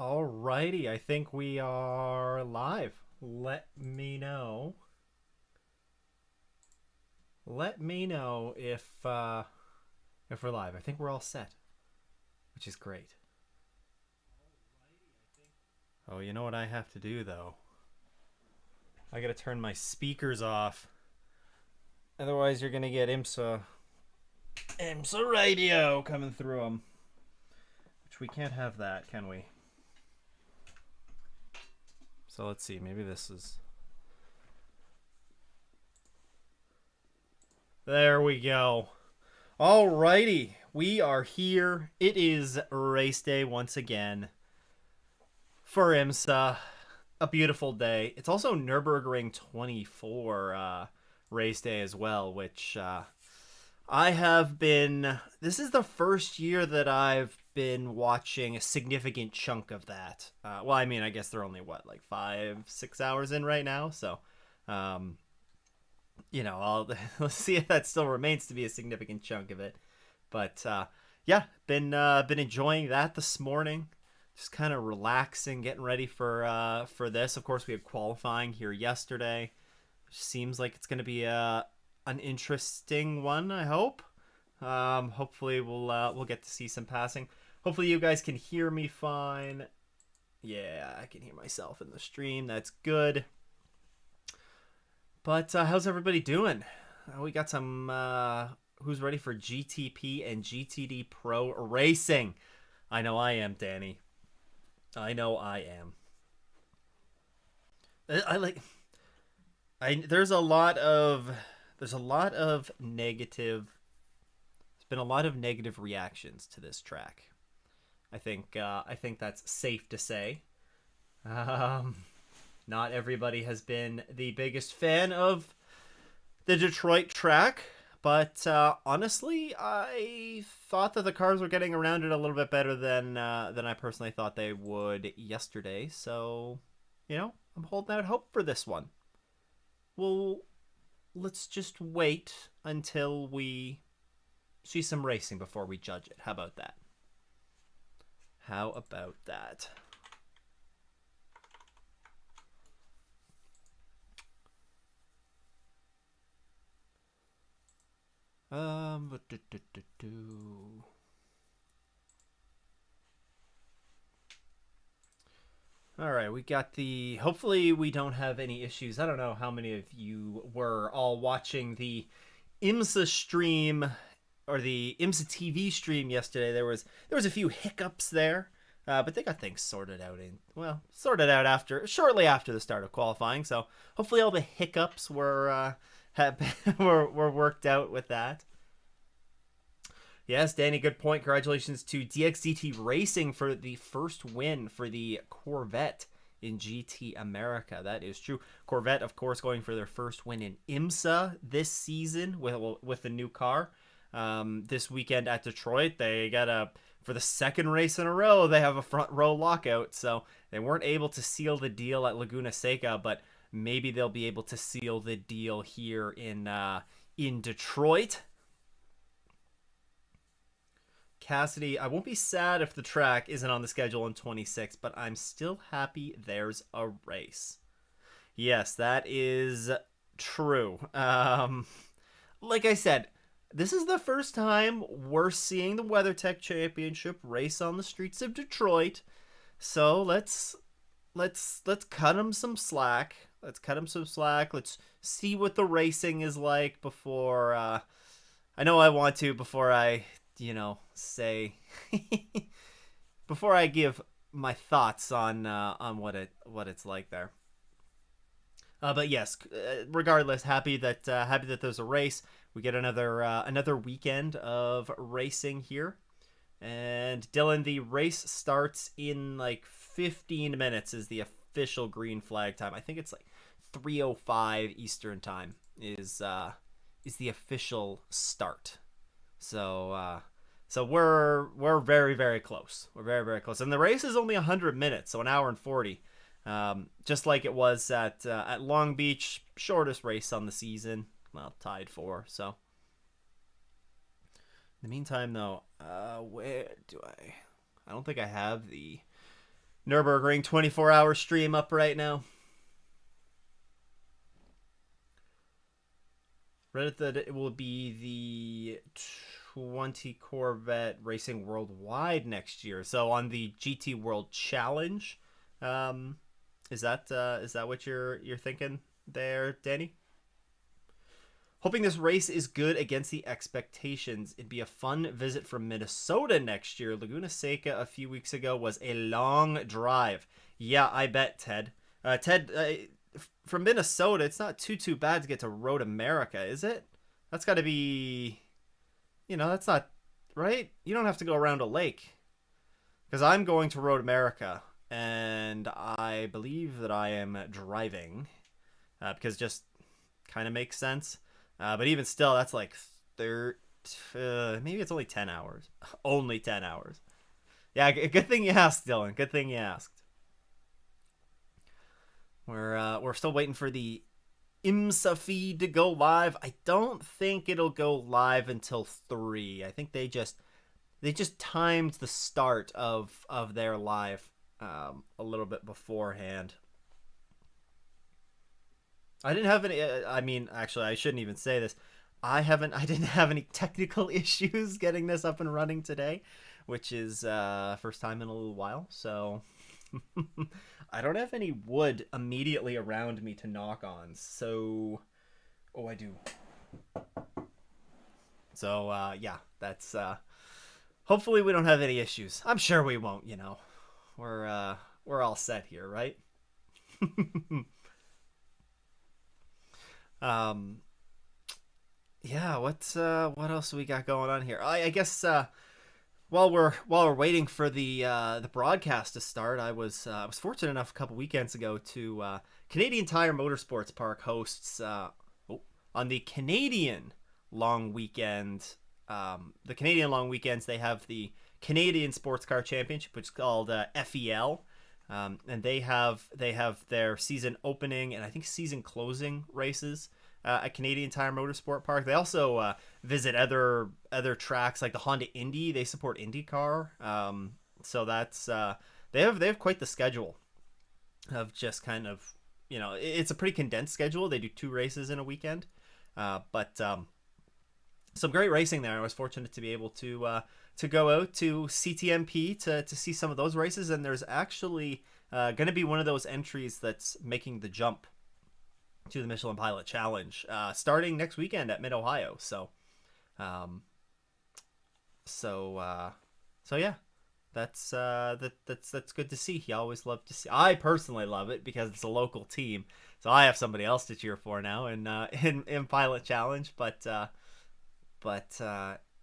Alrighty, I think we are live. Let me know. Let me know if we're live. I think we're all set, which is great. Oh, you know what I have to do though? I gotta turn my speakers off. Otherwise, you're gonna get Imsa radio coming through them. Which we can't have that, can we? So let's see. Maybe this is. There we go. Alrighty, we are here. It is race day once again for Imsa. A beautiful day. It's also Nürburgring 24 race day as well, which I have been. This is the first year that I've been watching a significant chunk of that. Well, I mean, I guess they're only what, like 5-6 hours in right now, so. Um, I'll let's see if that still remains to be a significant chunk of it. But yeah, been enjoying that this morning. Just kind of relaxing, getting ready for this. Of course, we had qualifying here yesterday. Seems like it's going to be an interesting one. I hope. Hopefully, we'll get to see some passing. Hopefully, you guys can hear me fine. Yeah, I can hear myself in the stream. That's good. But how's everybody doing? We got some who's ready for GTP and GTD Pro racing. I know I am, Danny. I know I am. I like. There's a lot of negative. There's been a lot of negative reactions to this track. I think that's safe to say. Not everybody has been the biggest fan of the Detroit track, but honestly, I thought that the cars were getting around it a little bit better than I personally thought they would yesterday. So, I'm holding out hope for this one. Well, let's just wait until we see some racing before we judge it. How about that? How about that? All right, we got the. Hopefully, we don't have any issues. I don't know how many of you were all watching the IMSA stream or the IMSA TV stream yesterday. There was a few hiccups there, but they got things sorted out shortly after the start of qualifying. So hopefully, all the hiccups were were worked out with that. Yes, Danny, good point. Congratulations to DXDT Racing for the first win for the Corvette in GT America. That is true. Corvette, of course, going for their first win in IMSA this season with the new car. This weekend at Detroit, they got for the second race in a row, they have a front row lockout. So they weren't able to seal the deal at Laguna Seca, but maybe they'll be able to seal the deal here in Detroit. Cassidy, I won't be sad if the track isn't on the schedule in 26, but I'm still happy there's a race. Yes, that is true. Like I said, this is the first time we're seeing the WeatherTech Championship race on the streets of Detroit. So let's cut them some slack. Let's see what the racing is like before. I know I want to before I say before I give my thoughts on what it's like there. But yes, regardless, happy that there's a race. We get another weekend of racing here. And Dylan, the race starts in like 15 minutes is the official green flag time. I think it's like 3:05 Eastern time is the official start. So we're very, very close. We're very, very close. And the race is only 100 minutes, so an hour and 40. Just like it was at Long Beach, shortest race on the season. Well, tied for. So in the meantime, though, where do I don't think I have the Nürburgring 24-hour stream up right now. Reddit that it will be the 20 Corvette Racing Worldwide next year. So on the GT World Challenge, um, is that what you're thinking there, Danny? Hoping this race is good against the expectations. It'd be a fun visit from Minnesota next year. Laguna Seca a few weeks ago was a long drive. Yeah, I bet, Ted. From Minnesota, it's not too bad to get to Road America, is it? That's got to be, that's not right. You don't have to go around a lake because I'm going to Road America, and I believe that I am driving because just kind of makes sense. But even still, that's like maybe it's only 10 hours. Only 10 hours. Yeah, good thing you asked, Dylan. Good thing you asked. We're still waiting for the Imsa feed to go live. I don't think it'll go live until 3. I think they just timed the start of their live a little bit beforehand. I didn't have any. I mean, actually, I shouldn't even say this. I didn't have any technical issues getting this up and running today, which is first time in a little while. So I don't have any wood immediately around me to knock on. So, oh, I do. So yeah, that's. Hopefully, we don't have any issues. I'm sure we won't. We're all set here, right? Yeah, what else we got going on here? I guess while we're waiting for the broadcast to start, I was fortunate enough a couple weekends ago to Canadian Tire Motorsports Park hosts on the Canadian long weekend. The Canadian long weekends, they have the Canadian Sports Car Championship, which is called FEL. And they have their season opening and I think season closing races at Canadian Tire Motorsport Park. They also visit other tracks like the Honda Indy. They support IndyCar. So that's they have quite the schedule of just kind of, it's a pretty condensed schedule. They do 2 races in a weekend, but some great racing there. I was fortunate to be able to go out to CTMP to see some of those races, and there's actually going to be one of those entries that's making the jump to the Michelin Pilot Challenge starting next weekend at Mid Ohio. So yeah, that's good to see. You always love to see. I personally love it because it's a local team, so I have somebody else to cheer for now in Pilot Challenge. But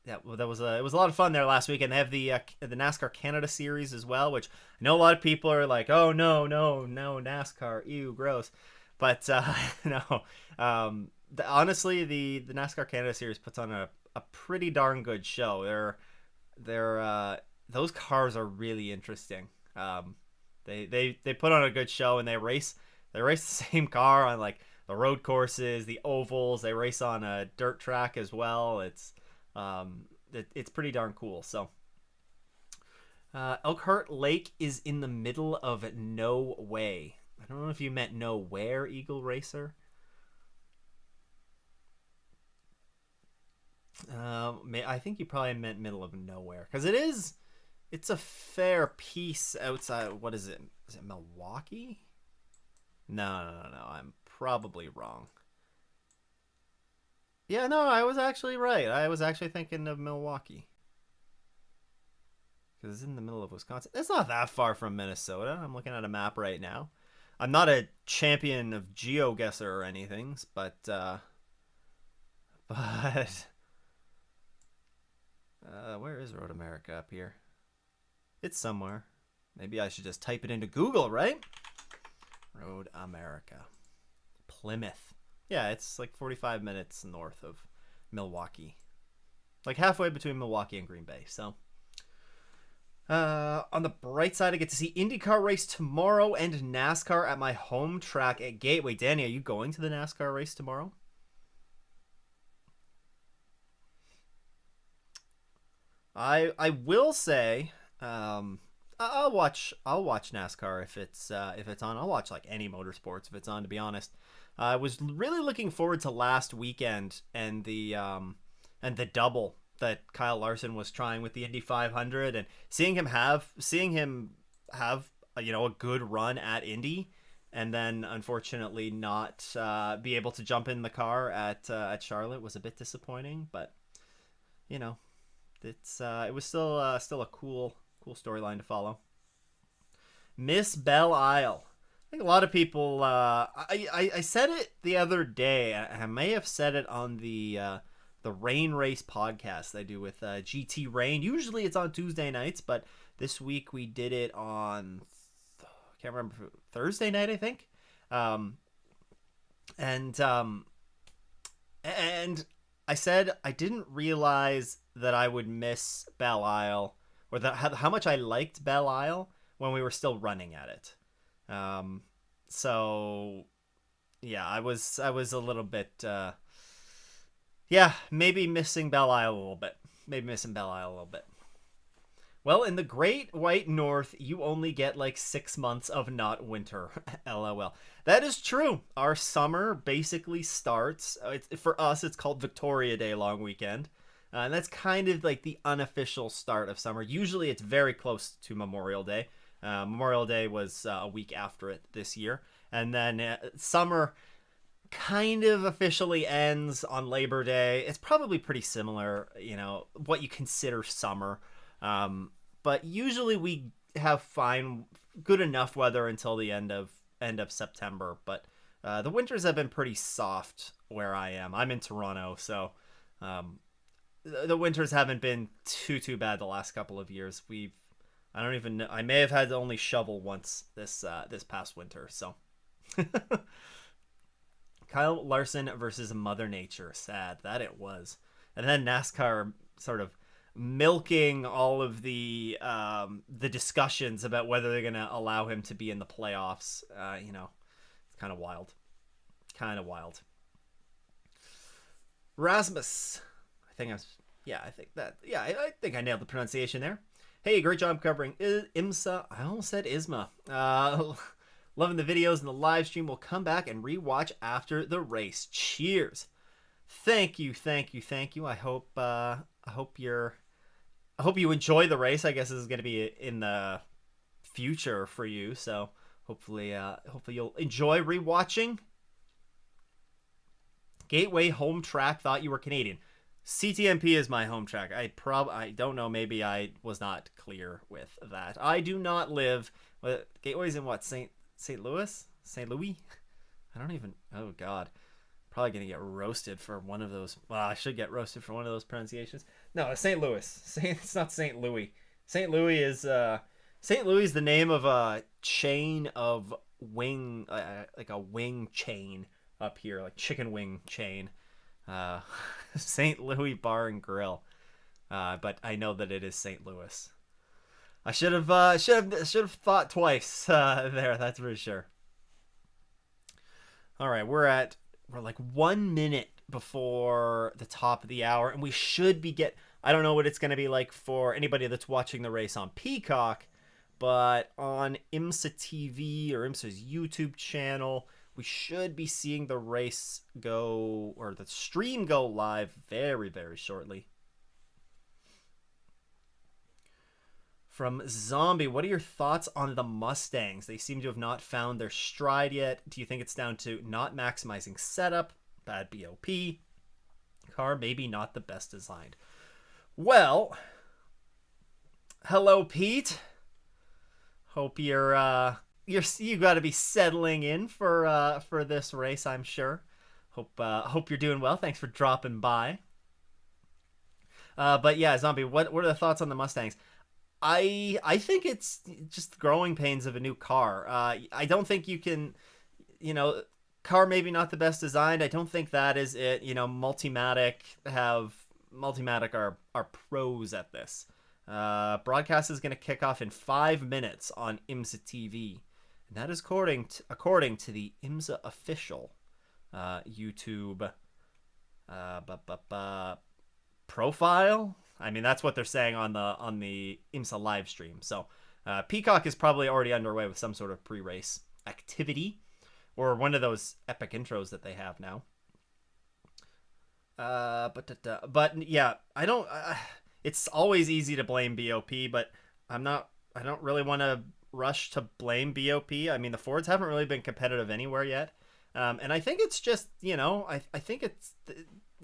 yeah, well, it was a lot of fun there last week, and they have the NASCAR Canada Series as well, which I know a lot of people are like, oh no NASCAR, ew, gross, but no, honestly, the NASCAR Canada Series puts on a pretty darn good show. Those cars are really interesting. They put on a good show, and they race the same car on like the road courses, the ovals. They race on a dirt track as well. It's pretty darn cool. So Elkhart Lake is in the middle of no way. I don't know if you meant nowhere, Eagle Racer. I think you probably meant middle of nowhere, because it's a fair piece outside. What is it? Is it Milwaukee? No. I'm probably wrong. Yeah, no, I was actually right. I was actually thinking of Milwaukee, because it's in the middle of Wisconsin. It's not that far from Minnesota. I'm looking at a map right now. I'm not a champion of GeoGuessr or anything, but where is Road America up here? It's somewhere. Maybe I should just type it into Google, right? Road America. Plymouth. Yeah, it's like 45 minutes north of Milwaukee. Like halfway between Milwaukee and Green Bay. So, on the bright side, I get to see IndyCar race tomorrow and NASCAR at my home track at Gateway. Danny, are you going to the NASCAR race tomorrow? I will say, I'll watch NASCAR if it's on. I'll watch like any motorsports if it's on. To be honest, I was really looking forward to last weekend and the double that Kyle Larson was trying with the Indy 500, and seeing him have a good run at Indy, and then unfortunately not be able to jump in the car at Charlotte was a bit disappointing. But you know, it was still a cool storyline to follow. Miss Belle Isle. I think a lot of people. I said it the other day. I may have said it on the Rain Race podcast I do with GT Rain. Usually it's on Tuesday nights, but this week we did it on I can't remember, Thursday night, I think. And I said I didn't realize that I would miss Belle Isle, or how much I liked Belle Isle when we were still running at it. So yeah, I was a little bit maybe missing Belle Isle a little bit. Well, in the Great White North, you only get like 6 months of not winter. LOL. That is true. Our summer basically starts. For us, it's called Victoria Day long weekend. And that's kind of like the unofficial start of summer. Usually it's very close to Memorial Day. Memorial Day was a week after it this year. And then summer kind of officially ends on Labor Day. It's probably pretty similar, what you consider summer. But usually we have good enough weather until the end of September. But the winters have been pretty soft where I am. I'm in Toronto, so the winters haven't been too bad the last couple of years. I don't even know. I may have had to only shovel once this past winter. So Kyle Larson versus Mother Nature. Sad that it was. And then NASCAR sort of milking all of the discussions about whether they're going to allow him to be in the playoffs. It's kind of wild. Rasmus. I think I nailed the pronunciation there. Hey, great job covering Imsa. I almost said Isma. Loving the videos and the live stream. We'll come back and rewatch after the race. Cheers. Thank you. I hope you enjoy the race. I guess this is going to be in the future for you, so hopefully you'll enjoy rewatching. Gateway home track. Thought you were Canadian. CTMP is my home track. I don't know. Maybe I was not clear with that. I do not live. Gateway's in what? St. Louis? St. Louis? I don't even. Oh God. Probably gonna get roasted for one of those. Well, I should get roasted for one of those pronunciations. No, it's St. Louis. It's not St. Louis. St. Louis is the name of a chain of wing, like a wing chain up here, like chicken wing chain. St. Louis Bar and Grill. But I know that it is St. Louis. I should have thought twice there. That's for sure. All right, we're like 1 minute before the top of the hour, and we should be I don't know what it's going to be like for anybody that's watching the race on Peacock, but on Imsa TV or Imsa's YouTube channel, we should be seeing the race go, or the stream go live very, very shortly. From Zombie, what are your thoughts on the Mustangs? They seem to have not found their stride yet. Do you think it's down to not maximizing setup, bad BOP, car maybe not the best designed? Well, hello Pete. Hope you got to be settling in for this race, I'm sure. Hope you're doing well. Thanks for dropping by. But yeah, Zombie, what are the thoughts on the Mustangs? I think it's just the growing pains of a new car. I don't think you can, car maybe not the best designed. I don't think that is it. Multimatic are pros at this. Broadcast is going to kick off in 5 minutes on Imsa TV, and that is according to the Imsa official YouTube profile. I mean, that's what they're saying on the Imsa live stream. So Peacock is probably already underway with some sort of pre-race activity or one of those epic intros that they have now. But yeah, I don't. It's always easy to blame BOP, but I'm not. I don't really want to rush to blame BOP. I mean, the Fords haven't really been competitive anywhere yet, and I think it's just I think it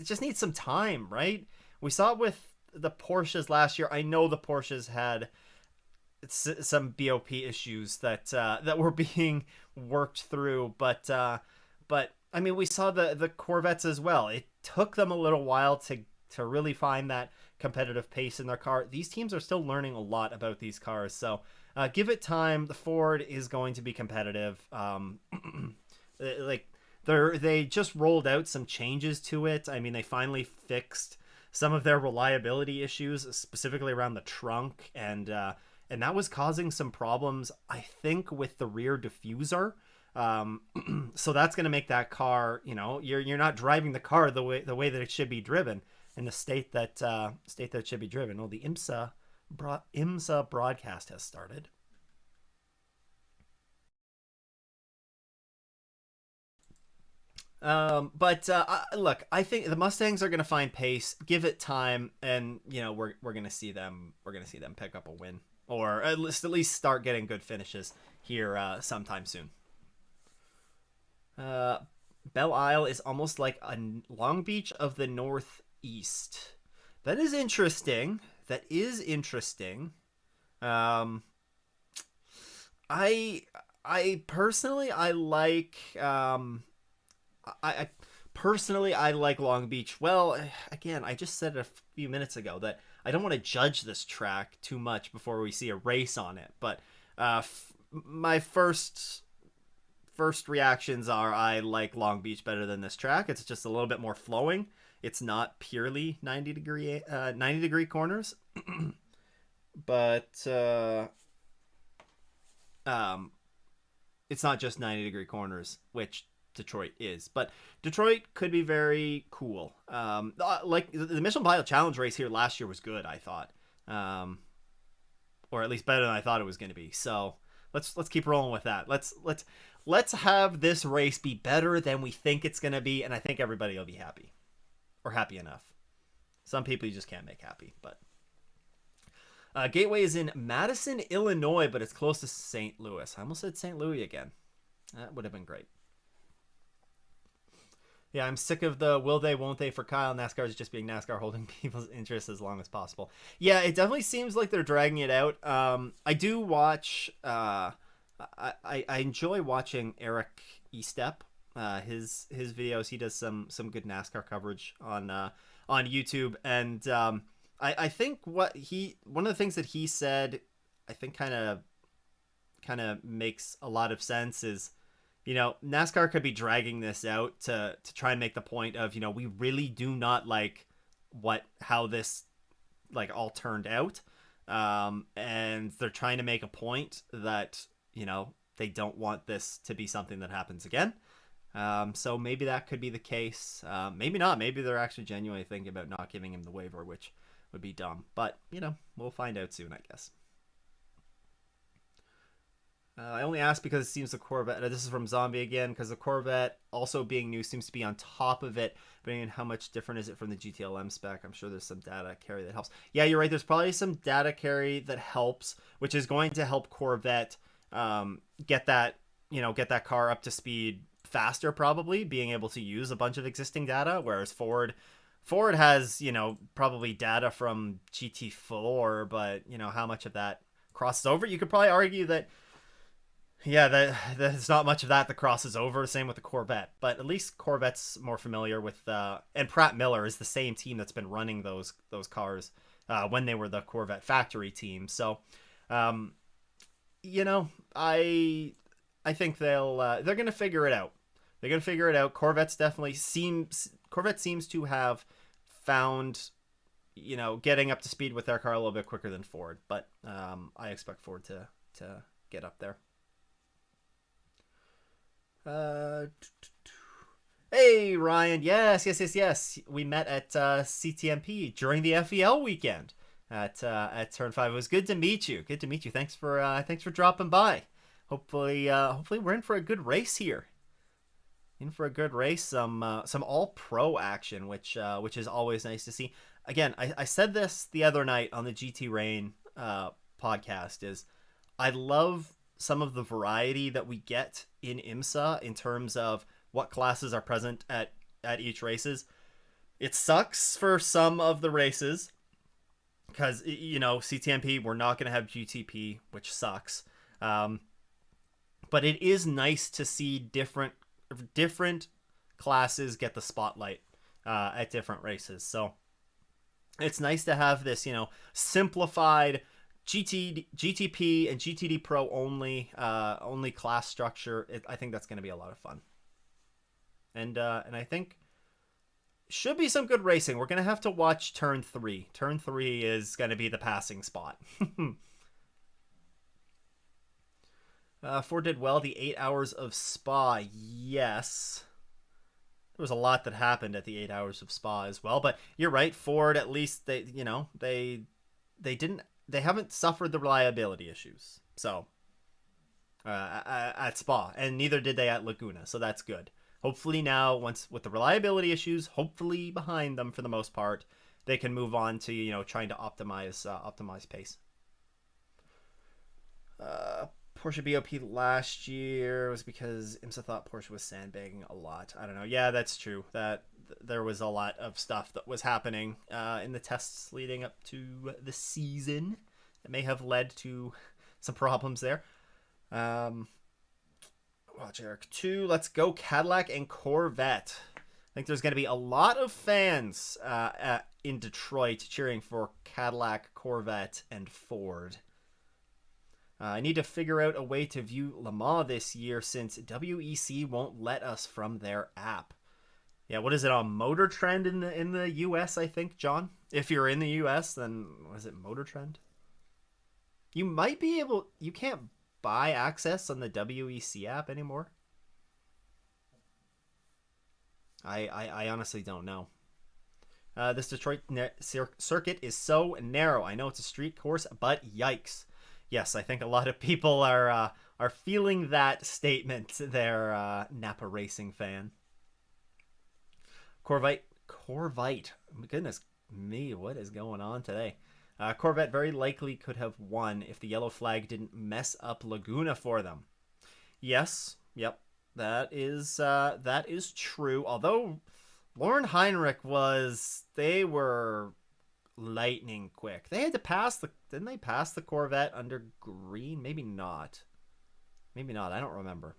just needs some time, right? We saw it with the Porsches last year. I know the Porsches had some BOP issues that were being worked through, but I mean, we saw the Corvettes as well. It took them a little while to really find that competitive pace in their car. These teams are still learning a lot about these cars, so give it time. The Ford is going to be competitive. Like they just rolled out some changes to it. I mean, they finally fixed some of their reliability issues, specifically around the trunk, and that was causing some problems, I think, with the rear diffuser. So that's going to make that car, you're not driving the car the way that it should be driven in the state that it should be driven. Well, the IMSA broadcast has started. But look, I think the Mustangs are going to find pace. Give it time, and we're going to see them. We're going to see them pick up a win, or at least start getting good finishes here sometime soon. Belle Isle is almost like a Long Beach of the Northeast. That is interesting. I personally I like I personally I like Long Beach. Well, again, I just said it a few minutes ago that I don't want to judge this track too much before we see a race on it. But my first reactions are I like Long Beach better than this track. It's just a little bit more flowing. It's not purely 90 degree corners, but it's not just 90-degree corners, which Detroit is. But Detroit could be very cool. Like the Michelin Pilot Challenge race here last year was good, I thought, or at least better than I thought it was going to be. So let's keep rolling with that. Let's have this race be better than we think it's going to be, and I think everybody will be happy, or happy enough. Some people you just can't make happy, but Gateway is in Madison, Illinois, but it's close to St. Louis. I almost said St. Louis again. That would have been great. Yeah, I'm sick of the will they, won't they for Kyle. NASCAR is just being NASCAR, holding people's interest as long as possible. Yeah, it definitely seems like they're dragging it out. I do watch... I enjoy watching Eric Estep. His videos. He does some good NASCAR coverage on YouTube, and I think one of the things that he said, I think kind of makes a lot of sense is, NASCAR could be dragging this out to try and make the point of, we really do not like how this all turned out, and they're trying to make a point that they don't want this to be something that happens again. So maybe that could be the case. Maybe not. Maybe they're actually genuinely thinking about not giving him the waiver, which would be dumb. But, we'll find out soon, I guess. I only asked because it seems the Corvette, this is from Zombie again, because the Corvette also being new seems to be on top of it, but I mean, how much different is it from the GTLM spec? I'm sure there's some data carry that helps. Yeah, you're right. There's probably some data carry that helps, which is going to help Corvette get that car up to speed faster, probably being able to use a bunch of existing data, whereas Ford has probably data from GT4, but how much of that crosses over. You could probably argue that there's not much of that crosses over. Same with the Corvette, but at least Corvette's more familiar with and Pratt Miller is the same team that's been running those cars when they were the Corvette factory team. So I think they're gonna figure it out. They're gonna figure it out. Corvette seems to have found getting up to speed with their car a little bit quicker than Ford, but I expect Ford to get up there. Hey Ryan, yes. We met at CTMP during the FEL weekend. at Turn 5. It was good to meet you. Good to meet you. Thanks for dropping by. Hopefully we're in for a good race here. In for a good race, some all pro action, which is always nice to see. Again, I said this the other night on the GT Rain podcast. Is I love some of the variety that we get in IMSA in terms of what classes are present at each races. It sucks for some of the races because CTMP, we're not going to have GTP, which sucks. But it is nice to see different classes get the spotlight at different races. So it's nice to have this, simplified GTP and GTD Pro only class structure. I think that's going to be a lot of fun. And I think should be some good racing. We're going to have to watch Turn 3. Turn 3 is going to be the passing spot. Ford did well the 8 hours of Spa. Yes. There was a lot that happened at the 8 hours of Spa as well, but you're right. Ford, at least they haven't suffered the reliability issues. So at Spa, and neither did they at Laguna. So that's good. Hopefully now, once with the reliability issues, hopefully behind them for the most part, they can move on to trying to optimize pace. Porsche BOP last year was because IMSA thought Porsche was sandbagging a lot. I don't know. Yeah, that's true. That there was a lot of stuff that was happening in the tests leading up to the season that may have led to some problems there. Watch Eric 2. Let's go Cadillac and Corvette. I think there's going to be a lot of fans in Detroit cheering for Cadillac, Corvette, and Ford. I need to figure out a way to view Le Mans this year since WEC won't let us from their app. Yeah, what is it on Motor Trend in the US, I think, John? If you're in the US, then was it Motor Trend? You might be able... You can't buy access on the WEC app anymore. I honestly don't know. This Detroit circuit is so narrow. I know it's a street course, but yikes. Yes, I think a lot of people are feeling that statement there, Napa Racing fan. Corvette. Goodness me, what is going on today? Corvette very likely could have won if the yellow flag didn't mess up Laguna for them. Yes, yep, that is true. Although Lauren Heinrich they were lightning quick. They had to didn't they pass the Corvette under green? Maybe not. I don't remember.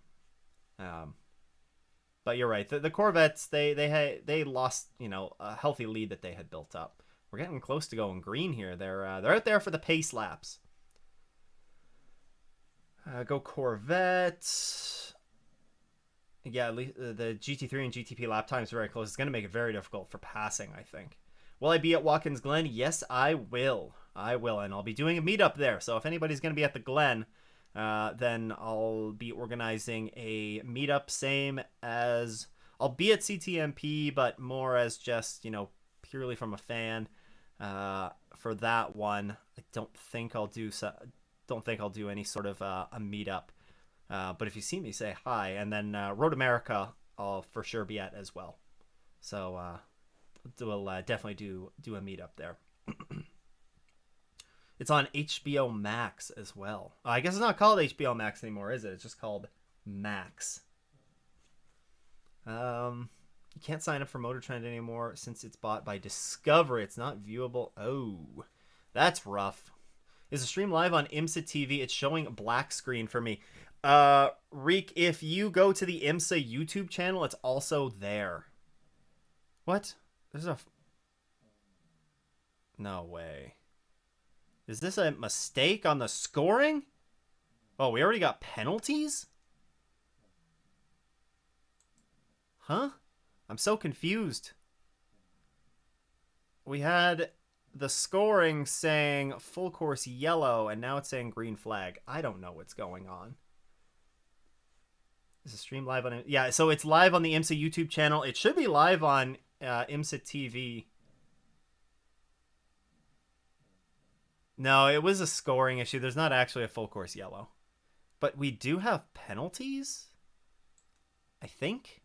But you're right. The Corvettes, they lost, a healthy lead that they had built up. We're getting close to going green here. They're out there for the pace laps. Go Corvette. Yeah, at least the GT3 and GTP lap times are very close. It's going to make it very difficult for passing, I think. Will I be at Watkins Glen? Yes, I will. And I'll be doing a meetup there. So if anybody's going to be at the Glen, then I'll be organizing a meetup, same as I'll be at CTMP, but more as just, purely from a fan. For that one, I don't think I'll do any sort of a meetup. But if you see me, say hi. And then Road America, I'll for sure be at as well. So we'll definitely do a meetup there. It's on HBO Max as well. I guess it's not called HBO Max anymore, is it? It's just called Max. You can't sign up for Motor Trend anymore since it's bought by Discovery. It's not viewable. Oh, that's rough. Is the stream live on IMSA TV? It's showing a black screen for me. Reek, if you go to the IMSA YouTube channel, it's also there. What? No way. Is this a mistake on the scoring? Oh, we already got penalties? Huh? I'm so confused. We had the scoring saying full course yellow, and now it's saying green flag. I don't know what's going on. Is the stream live on... Yeah, so it's live on the IMSA YouTube channel. It should be live on IMSA TV. No, it was a scoring issue. There's not actually a full course yellow. But we do have penalties? I think?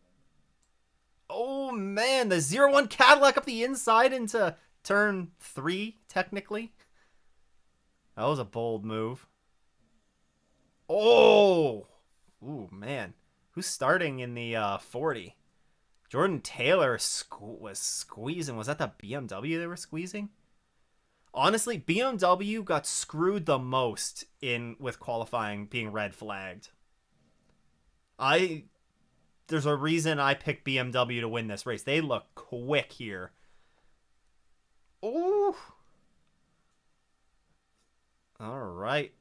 Oh, man. The 0-1 Cadillac up the inside into turn 3, technically. That was a bold move. Oh! Ooh, man. Who's starting in the 40? Jordan Taylor was squeezing. Was that the BMW they were squeezing? Honestly, BMW got screwed the most in with qualifying being red flagged. There's a reason I picked BMW to win this race. They look quick here. Ooh. All right.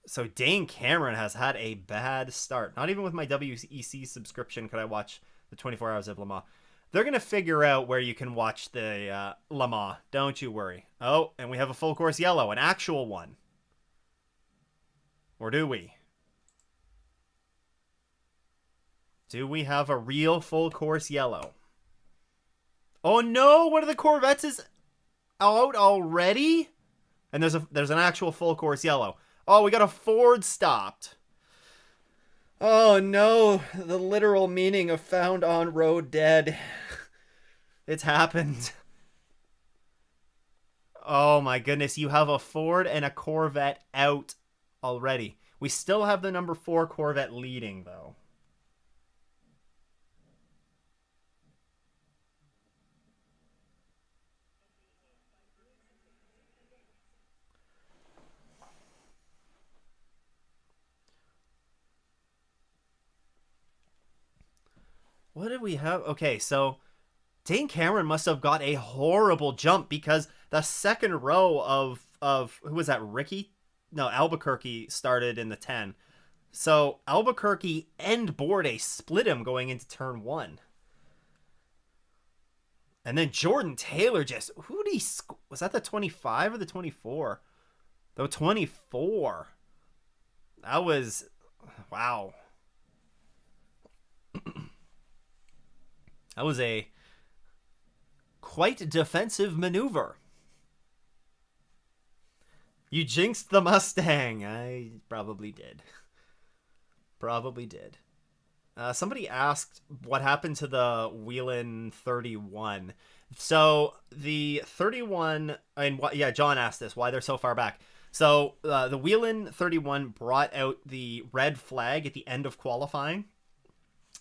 So Dane Cameron has had a bad start. Not even with my WEC subscription could I watch the 24 Hours of Le Mans. They're going to figure out where you can watch the Le Mans. Don't you worry. Oh, and we have a full course yellow, an actual one. Or do we? Do we have a real full course yellow? Oh no, one of the Corvettes is out already? And there's an actual full course yellow. Oh, we got a Ford stopped. Oh no, the literal meaning of found on road dead. It's happened. Oh my goodness, you have a Ford and a Corvette out already. We still have the number 4 Corvette leading though. What did we have? Okay, so Dane Cameron must have got a horrible jump because the second row of who was that? Ricky? No, Albuquerque started in the 10. So Albuquerque and Bourdais split him going into turn 1. And then Jordan Taylor just who did he was that the 25 or the 24? The 24. That was wow. That was a quite defensive maneuver. You jinxed the Mustang. I probably did. Probably did. Somebody asked what happened to the Whelen 31. So the 31, and yeah, John asked this, why they're so far back. So the Whelen 31 brought out the red flag at the end of qualifying.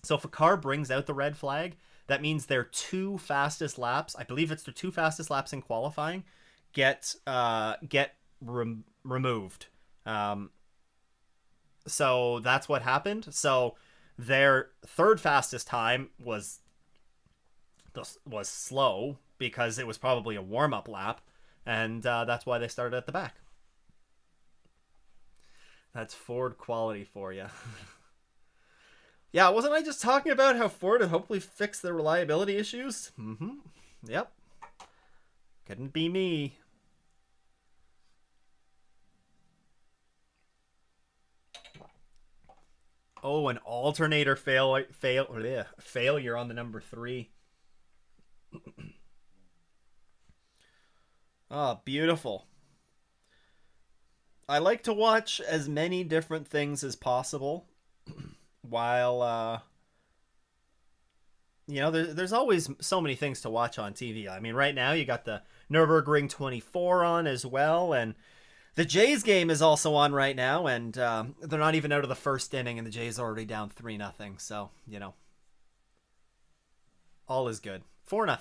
So if a car brings out the red flag, that means their 2 fastest laps, I believe it's their 2 fastest laps in qualifying, get removed. So that's what happened. So their 3rd fastest time was slow because it was probably a warm-up lap, and that's why they started at the back. That's Ford quality for you. Yeah, wasn't I just talking about how Ford would hopefully fix their reliability issues? Mm-hmm. Yep. Couldn't be me. Oh, an alternator failure on the number 3. Oh, beautiful. I like to watch as many different things as possible while there's always so many things to watch on TV. I mean, right now you got the Nürburgring 24 on as well, and the Jays game is also on right now, and they're not even out of the first inning, and the Jays are already down 3-0. So all is good. 4-0.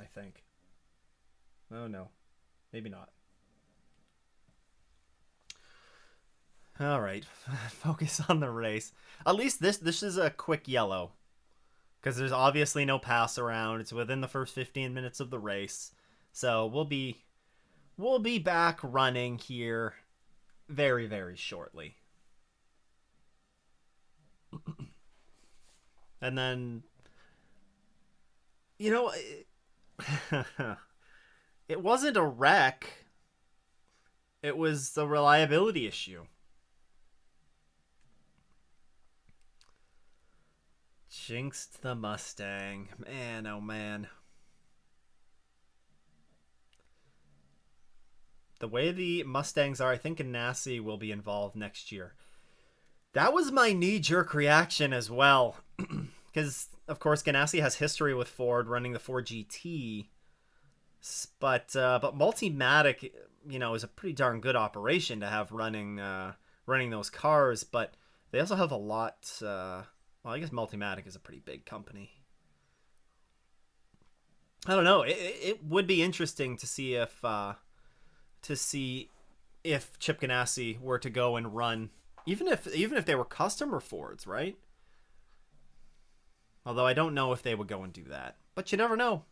I think. Oh no, maybe not. All right, focus on the race. At least this is a quick yellow, because there's obviously no pass around. It's within the first 15 minutes of the race, so we'll be back running here very, very shortly. And then it wasn't a wreck. It was the reliability issue. Jinxed the Mustang. Man, oh man. The way the Mustangs are, I think Ganassi will be involved next year. That was my knee-jerk reaction as well. Because, of course, Ganassi has history with Ford running the Ford GT. But Multimatic, is a pretty darn good operation to have running those cars. But they also have a lot... well, I guess Multimatic is a pretty big company. I don't know. It would be interesting to see if Chip Ganassi were to go and run, even if they were customer Fords, right? Although I don't know if they would go and do that, but you never know.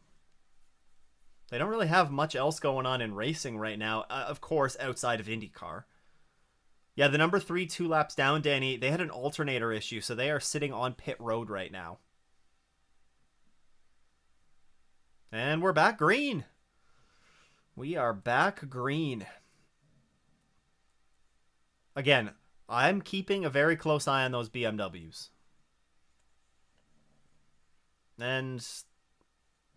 They don't really have much else going on in racing right now, of course, outside of IndyCar. Yeah, the number 3, 2 laps down, Danny. They had an alternator issue, so they are sitting on pit road right now. And we're back green. We are back green. Again, I'm keeping a very close eye on those BMWs. And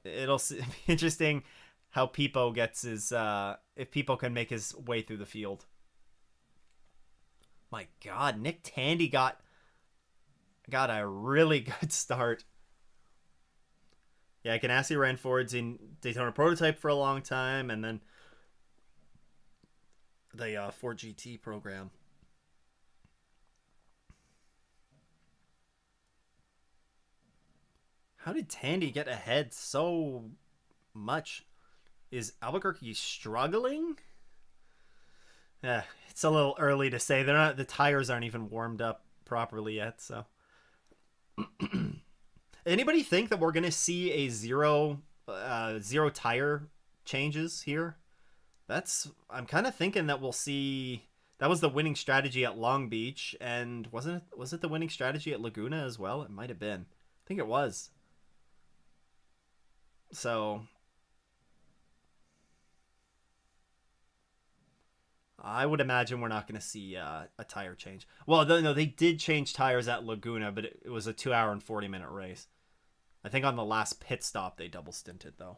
it'll be interesting how Pipo gets his... if Pipo can make his way through the field. My God, Nick Tandy got a really good start. Yeah, Ganassi ran Fords in Daytona Prototype for a long time, and then the Ford GT program. How did Tandy get ahead so much? Is Albuquerque struggling? Yeah, it's a little early to say. The tires aren't even warmed up properly yet, so. Anybody think that we're going to see a zero tire changes here? I'm kind of thinking that we'll see. That was the winning strategy at Long Beach, and was it the winning strategy at Laguna as well? It might have been. I think it was. So I would imagine we're not going to see a tire change. Well, no, they did change tires at Laguna, but it was a 2-hour and 40-minute race. I think on the last pit stop they double stinted though.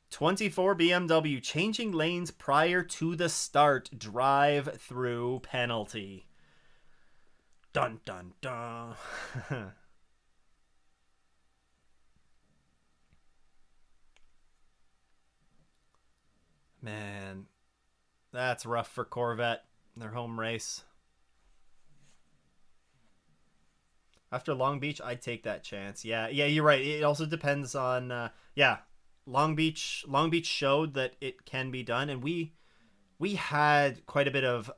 '24 BMW changing lanes prior to the start, drive-through penalty. Dun dun dun. Man, that's rough for Corvette. Their home race. After Long Beach, I'd take that chance. Yeah, you're right. It also depends on Long Beach showed that it can be done, and we had quite a bit of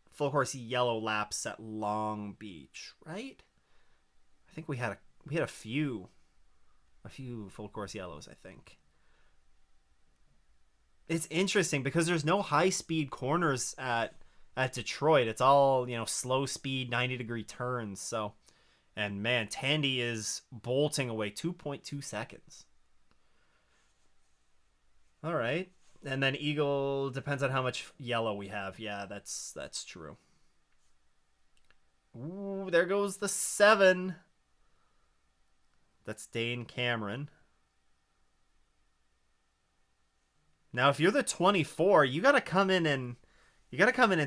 full course yellow laps at Long Beach, right? I think we had a few full course yellows, I think. It's interesting because there's no high speed corners at Detroit. It's all, slow speed 90-degree turns, so. And man, Tandy is bolting away 2.2 seconds. All right. And then Eagle depends on how much yellow we have. Yeah, that's true. Ooh, there goes the 7. That's Dane Cameron. Now, if you're the 24, you got to come in and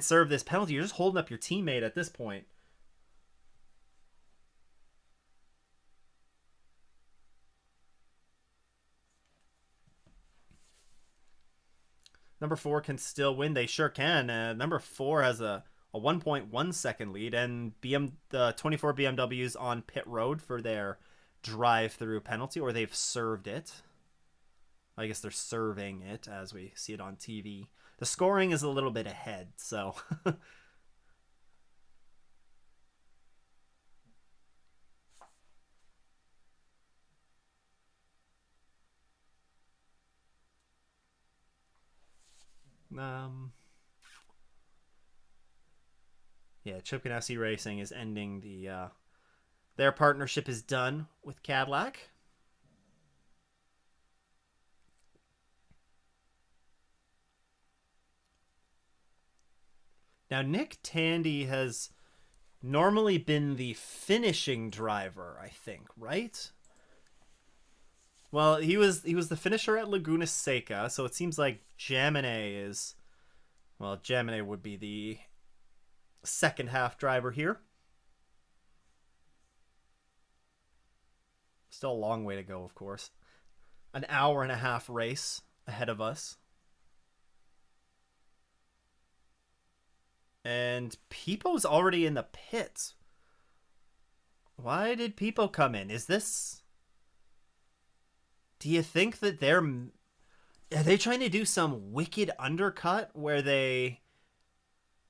serve this penalty. You're just holding up your teammate at this point. Number 4 can still win. They sure can. Number 4 has a 1.1 second lead, and the 24 BMWs on pit road for their drive-through penalty, or they've served it. I guess they're serving it as we see it on TV. The scoring is a little bit ahead, so. Yeah, Chip Ganassi Racing is ending their partnership is done with Cadillac. Now, Nick Tandy has normally been the finishing driver, I think, right? Well, he was the finisher at Laguna Seca, so it seems like Jaminet is, well, Jaminet would be the second half driver here. Still a long way to go, of course. An hour and a half race ahead of us. And Peepo's already in the pits. Why did Peepo come in? Is this... Do you think that are they trying to do some wicked undercut where they...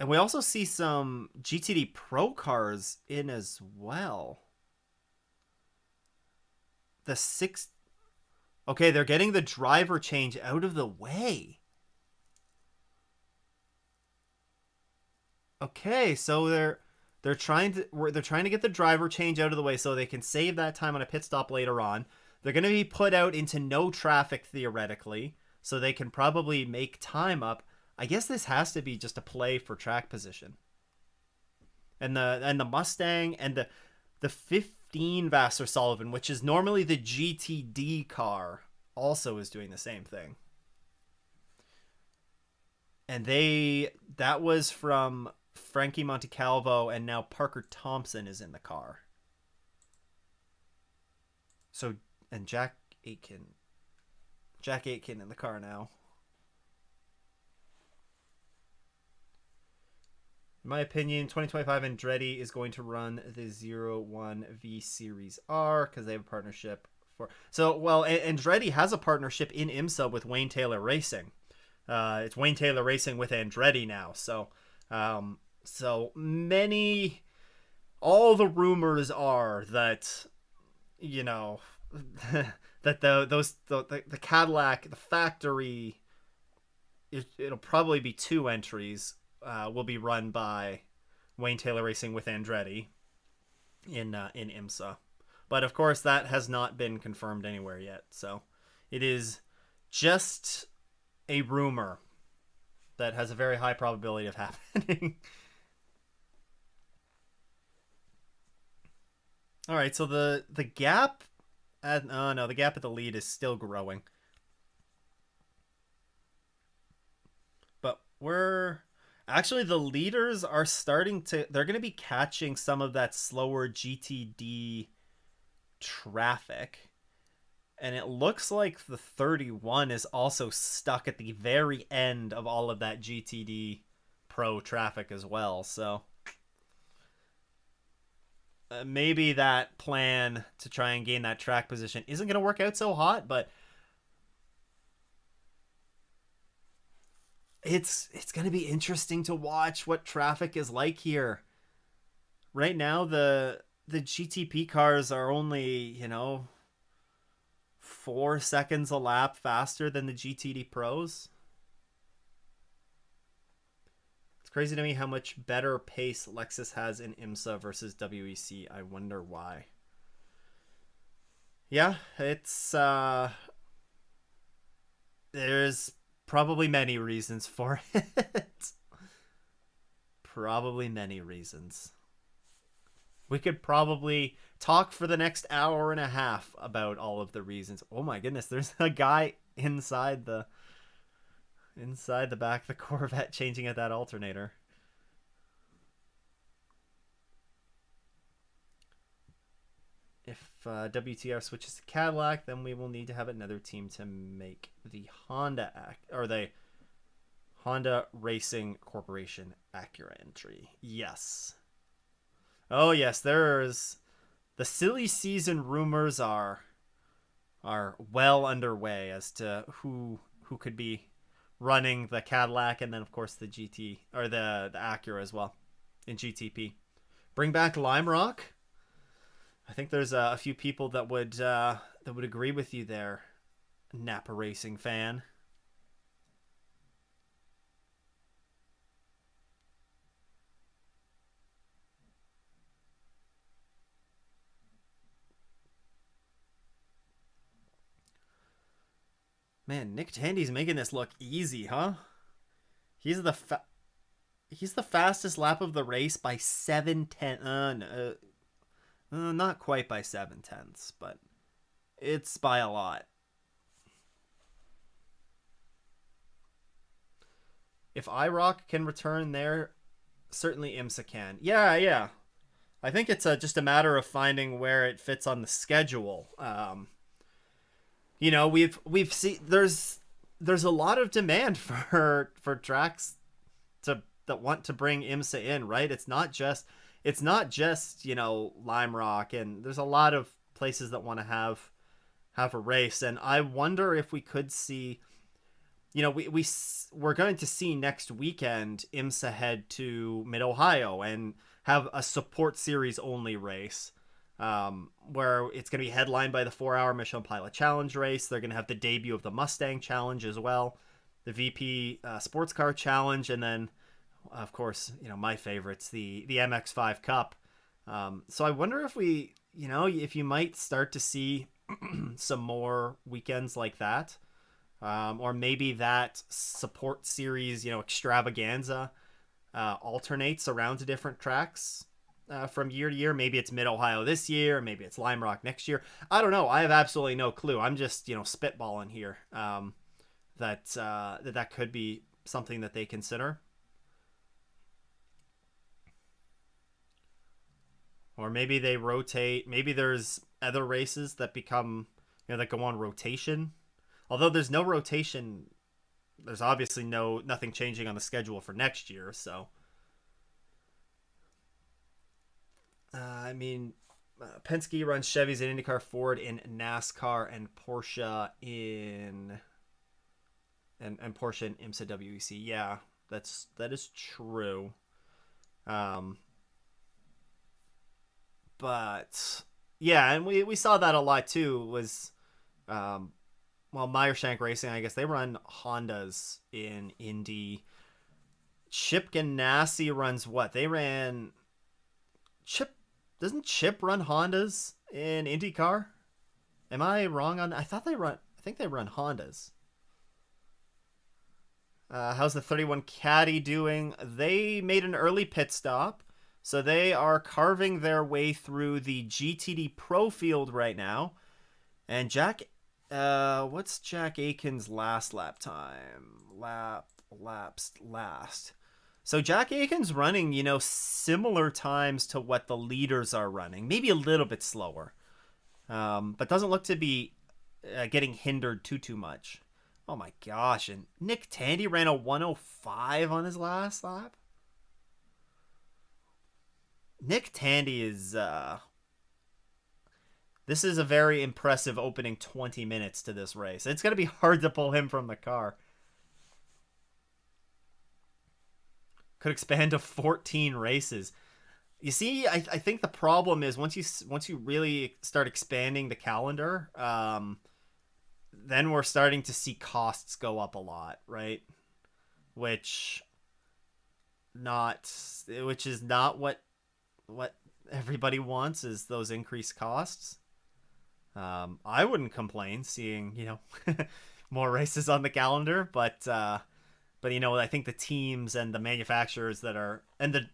And we also see some GTD Pro cars in as well. The six... Okay, they're getting the driver change out of the way. Okay, so they're trying to get the driver change out of the way so they can save that time on a pit stop later on. They're going to be put out into no traffic theoretically, so they can probably make time up. I guess this has to be just a play for track position. And the Mustang and the 15 Vassar Sullivan, which is normally the GTD car, also is doing the same thing. And that was from Frankie Montecalvo, and now Parker Thompson is in the car. So, and Jack Aitken in the car now. In my opinion, 2025 Andretti is going to run the 01 V Series R because they have a partnership for... So, well, Andretti has a partnership in IMSA with Wayne Taylor Racing. It's Wayne Taylor Racing with Andretti now. So many... All the rumors are that, you know, that the Cadillac, the factory, it'll probably be 2 entries. Will be run by Wayne Taylor Racing with Andretti in IMSA. But of course that has not been confirmed anywhere yet. So it is just a rumor that has a very high probability of happening. All right, so the gap at the gap at the lead is still growing. But actually, the leaders are starting to... They're going to be catching some of that slower GTD traffic. And it looks like the 31 is also stuck at the very end of all of that GTD Pro traffic as well. So maybe that plan to try and gain that track position isn't going to work out so hot, but... It's going to be interesting to watch what traffic is like here. Right now, the GTP cars are only, 4 seconds a lap faster than the GTD Pros. It's crazy to me how much better pace Lexus has in IMSA versus WEC. I wonder why. Yeah, it's... There's... probably many reasons for it. Probably many reasons. We could probably talk for the next hour and a half about all of the reasons. Oh my goodness, there's a guy inside the back of the Corvette changing at that alternator. If WTR switches to Cadillac, then we will need to have another team to make the the Honda Racing Corporation Acura entry. Yes. Oh yes, there's the silly season rumors are well underway as to who could be running the Cadillac, and then of course the GT or the Acura as well in GTP. Bring back Lime Rock. I think there's a few people that would agree with you there, Napa Racing fan. Man, Nick Tandy's making this look easy, huh? He's the fastest lap of the race by 7/10. Not quite by 7/10, but it's by a lot. If IROC can return there, certainly IMSA can. Yeah, yeah. I think it's just a matter of finding where it fits on the schedule. We've seen there's a lot of demand for tracks that want to bring IMSA in, right? It's not just Lime Rock, and there's a lot of places that want to have a race, and I wonder if we could see, we're going to see next weekend IMSA head to Mid Ohio and have a support series only race, where it's going to be headlined by the 4-hour Michelin Pilot Challenge race. They're going to have the debut of the Mustang Challenge as well, the VP Sports Car Challenge, and then, of course, my favorites, the MX5 Cup. So I wonder if you might start to see some more weekends like that, or maybe that support series, extravaganza alternates around to different tracks from year to year. Maybe it's Mid Ohio this year, maybe it's Lime Rock next year. I don't know. I have absolutely no clue. I'm just spitballing here. That could be something that they consider. Or maybe they rotate. Maybe there's other races that become, that go on rotation. Although there's no rotation, there's obviously nothing changing on the schedule for next year. So, Penske runs Chevys in IndyCar, Ford in NASCAR, and Porsche in and Porsche in IMSA WEC. Yeah, that is true. But yeah, and we saw that a lot too. Was Meyer Shank Racing, I guess they run Hondas in Indy. Chip Ganassi runs what? They ran Chip. Doesn't Chip run Hondas in IndyCar? Am I wrong on? I think they run Hondas. How's the 31 Caddy doing? They made an early pit stop. So they are carving their way through the GTD Pro field right now. And what's Jack Aiken's last lap time? Last. So Jack Aiken's running, similar times to what the leaders are running. Maybe a little bit slower. But doesn't look to be getting hindered too much. Oh my gosh. And Nick Tandy ran a 105 on his last lap. Nick Tandy is this is a very impressive opening 20 minutes to this race. It's going to be hard to pull him from the car. Could expand to 14 races. You see, I think the problem is once you really start expanding the calendar, then we're starting to see costs go up a lot, right? Which is not what everybody wants, is those increased costs. I wouldn't complain seeing, more races on the calendar, but I think the teams and the manufacturers that are, and the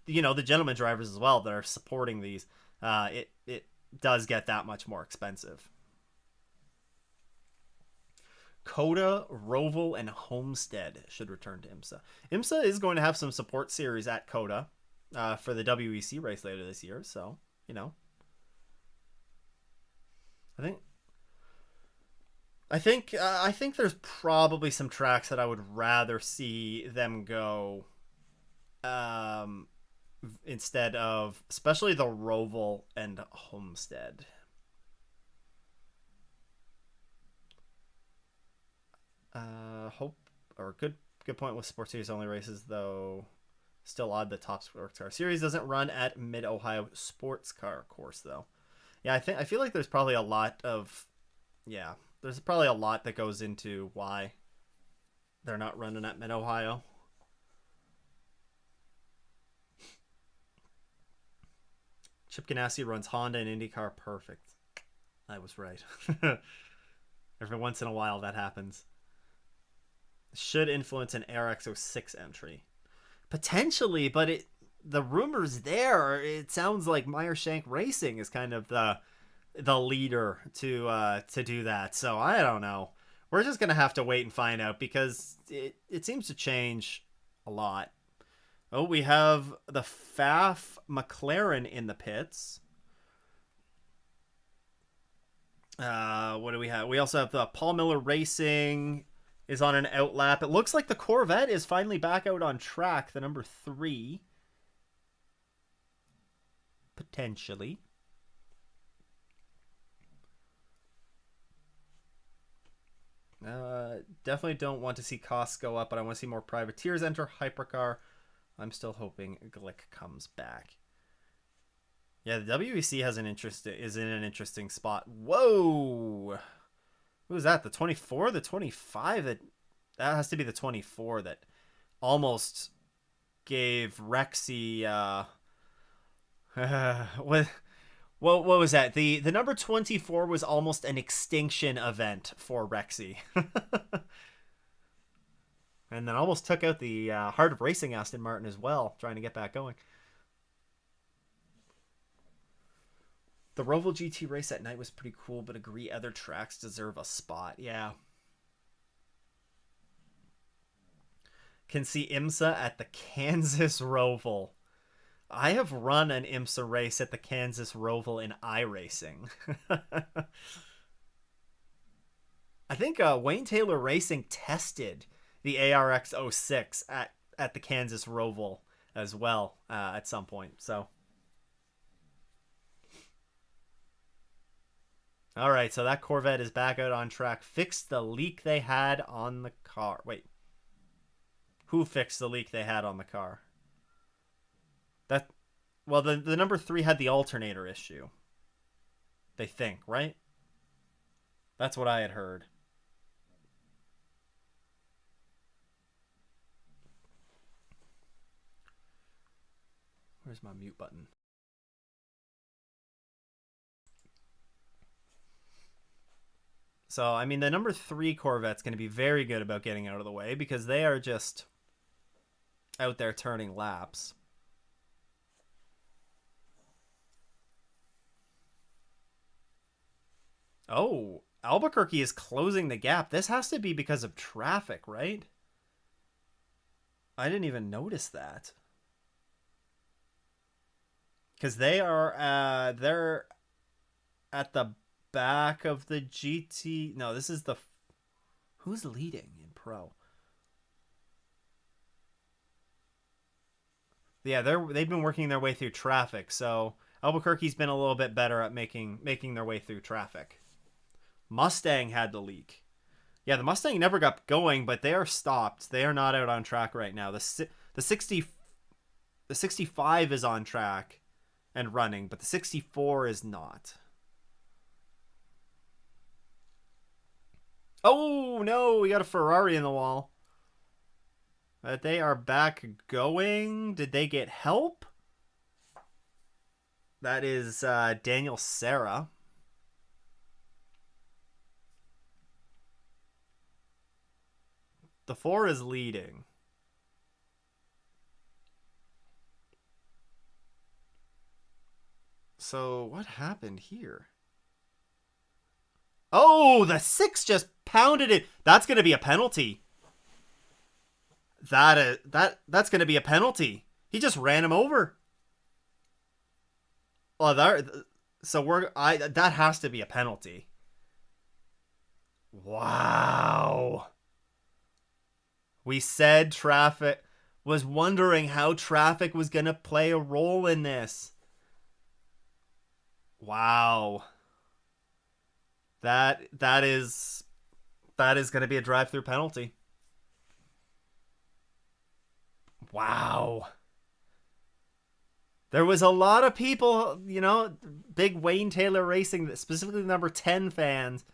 gentleman drivers as well that are supporting these, it does get that much more expensive. COTA, Roval, and Homestead should return to IMSA. IMSA is going to have some support series at COTA for the WEC race later this year, so I think there's probably some tracks that I would rather see them go instead of, especially the Roval and Homestead. Good point with Sports Series only races, though. Still odd the top sports car series doesn't run at Mid Ohio Sports Car course, though. Yeah, I feel like there's probably a lot that goes into why they're not running at Mid Ohio. Chip Ganassi runs Honda and IndyCar. Perfect. I was right. Every once in a while that happens. Should influence an RX06 entry. Potentially, but the rumors there, it sounds like Meyer Shank Racing is kind of the leader to do that. So I don't know. We're just gonna have to wait and find out, because it seems to change a lot. Oh, we have the Pfaff McLaren in the pits. What do we have? We also have the Paul Miller Racing is on an outlap. It looks like the Corvette is finally back out on track, the number 3. Potentially. Definitely don't want to see costs go up, but I want to see more privateers enter hypercar. I'm still hoping Glick comes back. Yeah, the WEC is in an interesting spot. Whoa! Who's that? The 24? The 25? That has to be the 24 that almost gave Rexy what was that? The number 24 was almost an extinction event for Rexy. And then almost took out the Heart of Racing Aston Martin as well, trying to get back going. The Roval GT race at night was pretty cool, but agree other tracks deserve a spot. Yeah. Can see Imsa at the Kansas Roval. I have run an Imsa race at the Kansas Roval in iRacing. I think Wayne Taylor Racing tested the ARX 06 at the Kansas Roval as well at some point. So, all right, so that Corvette is back out on track. Fixed the leak they had on the car. Wait, who fixed the leak they had on the car? Well, the number 3 had the alternator issue. They think, right? That's what I had heard. Where's my mute button? So, I mean, the number 3 Corvette's going to be very good about getting out of the way because they are just out there turning laps. Oh, Albuquerque is closing the gap. This has to be because of traffic, right? I didn't even notice that. Because they're at the back of the GT. No, this is the... Who's leading in Pro? Yeah, they've been working their way through traffic, so Albuquerque's been a little bit better at making their way through traffic. Mustang had the leak. Yeah, the Mustang never got going, but they are stopped. They are not out on track right now. The 65 is on track and running, but the 64 is not. Oh, no, we got a Ferrari in the wall. But they are back going. Did they get help? That is Daniel Serra. The 4 is leading. So what happened here? Oh, the 6 just pounded it. That's going to be a penalty. That's going to be a penalty. He just ran him over. Oh, that has to be a penalty. Wow. We said traffic, was wondering how traffic was going to play a role in this. Wow. That is going to be a drive-through penalty. Wow. There was a lot of people, you know, big Wayne Taylor Racing, specifically number 10 fans.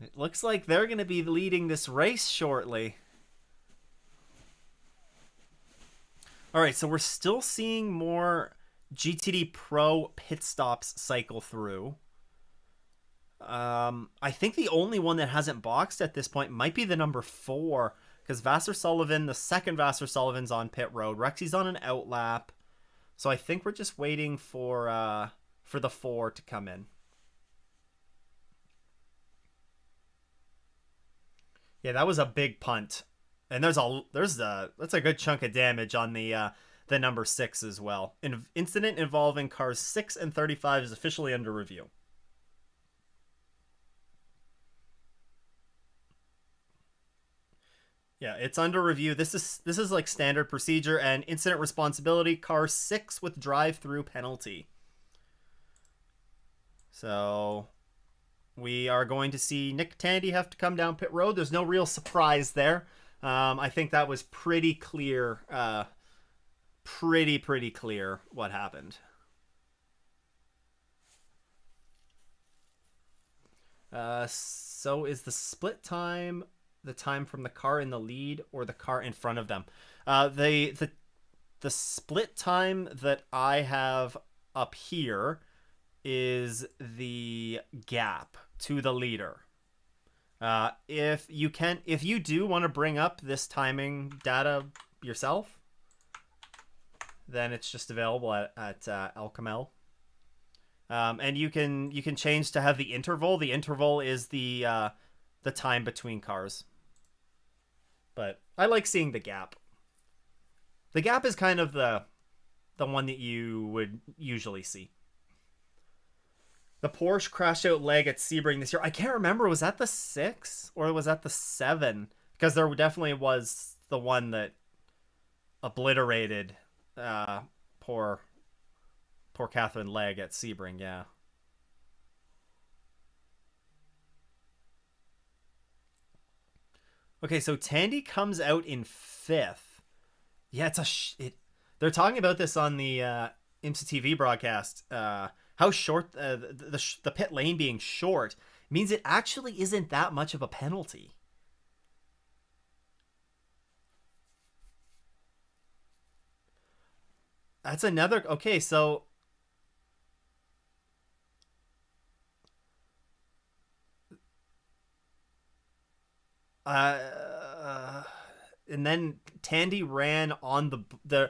It looks like they're going to be leading this race shortly. All right, so we're still seeing more GTD Pro pit stops cycle through. I think the only one that hasn't boxed at this point might be the number 4, because Vassar Sullivan, the second Vassar Sullivan's on pit road. Rexy's on an outlap. So I think we're just waiting for the 4 to come in. Yeah, that was a big punt. And that's a good chunk of damage on the number 6 as well. An incident involving cars 6 and 35 is officially under review. Yeah, it's under review. This is like standard procedure and incident responsibility. Car 6 with drive-through penalty. So we are going to see Nick Tandy have to come down pit road. There's no real surprise there. I think that was pretty clear. Pretty clear what happened. So is the split time the time from the car in the lead or the car in front of them? The split time that I have up here is the gap to the leader. If you do want to bring up this timing data yourself, then it's just available at El Camel. And you can change to have the interval. The interval is the time between cars. But I like seeing the gap. The gap is kind of the one that you would usually see. The Porsche crashed out leg at Sebring this year. I can't remember. Was that the 6 or was that the 7? Because there definitely was the one that obliterated poor Catherine Legg at Sebring. Yeah. Okay, so Tandy comes out in 5th. Yeah, they're talking about this on the IMSA TV broadcast. How short the pit lane being short means it actually isn't that much of a penalty. That's another. Okay, so uh and then Tandy ran on the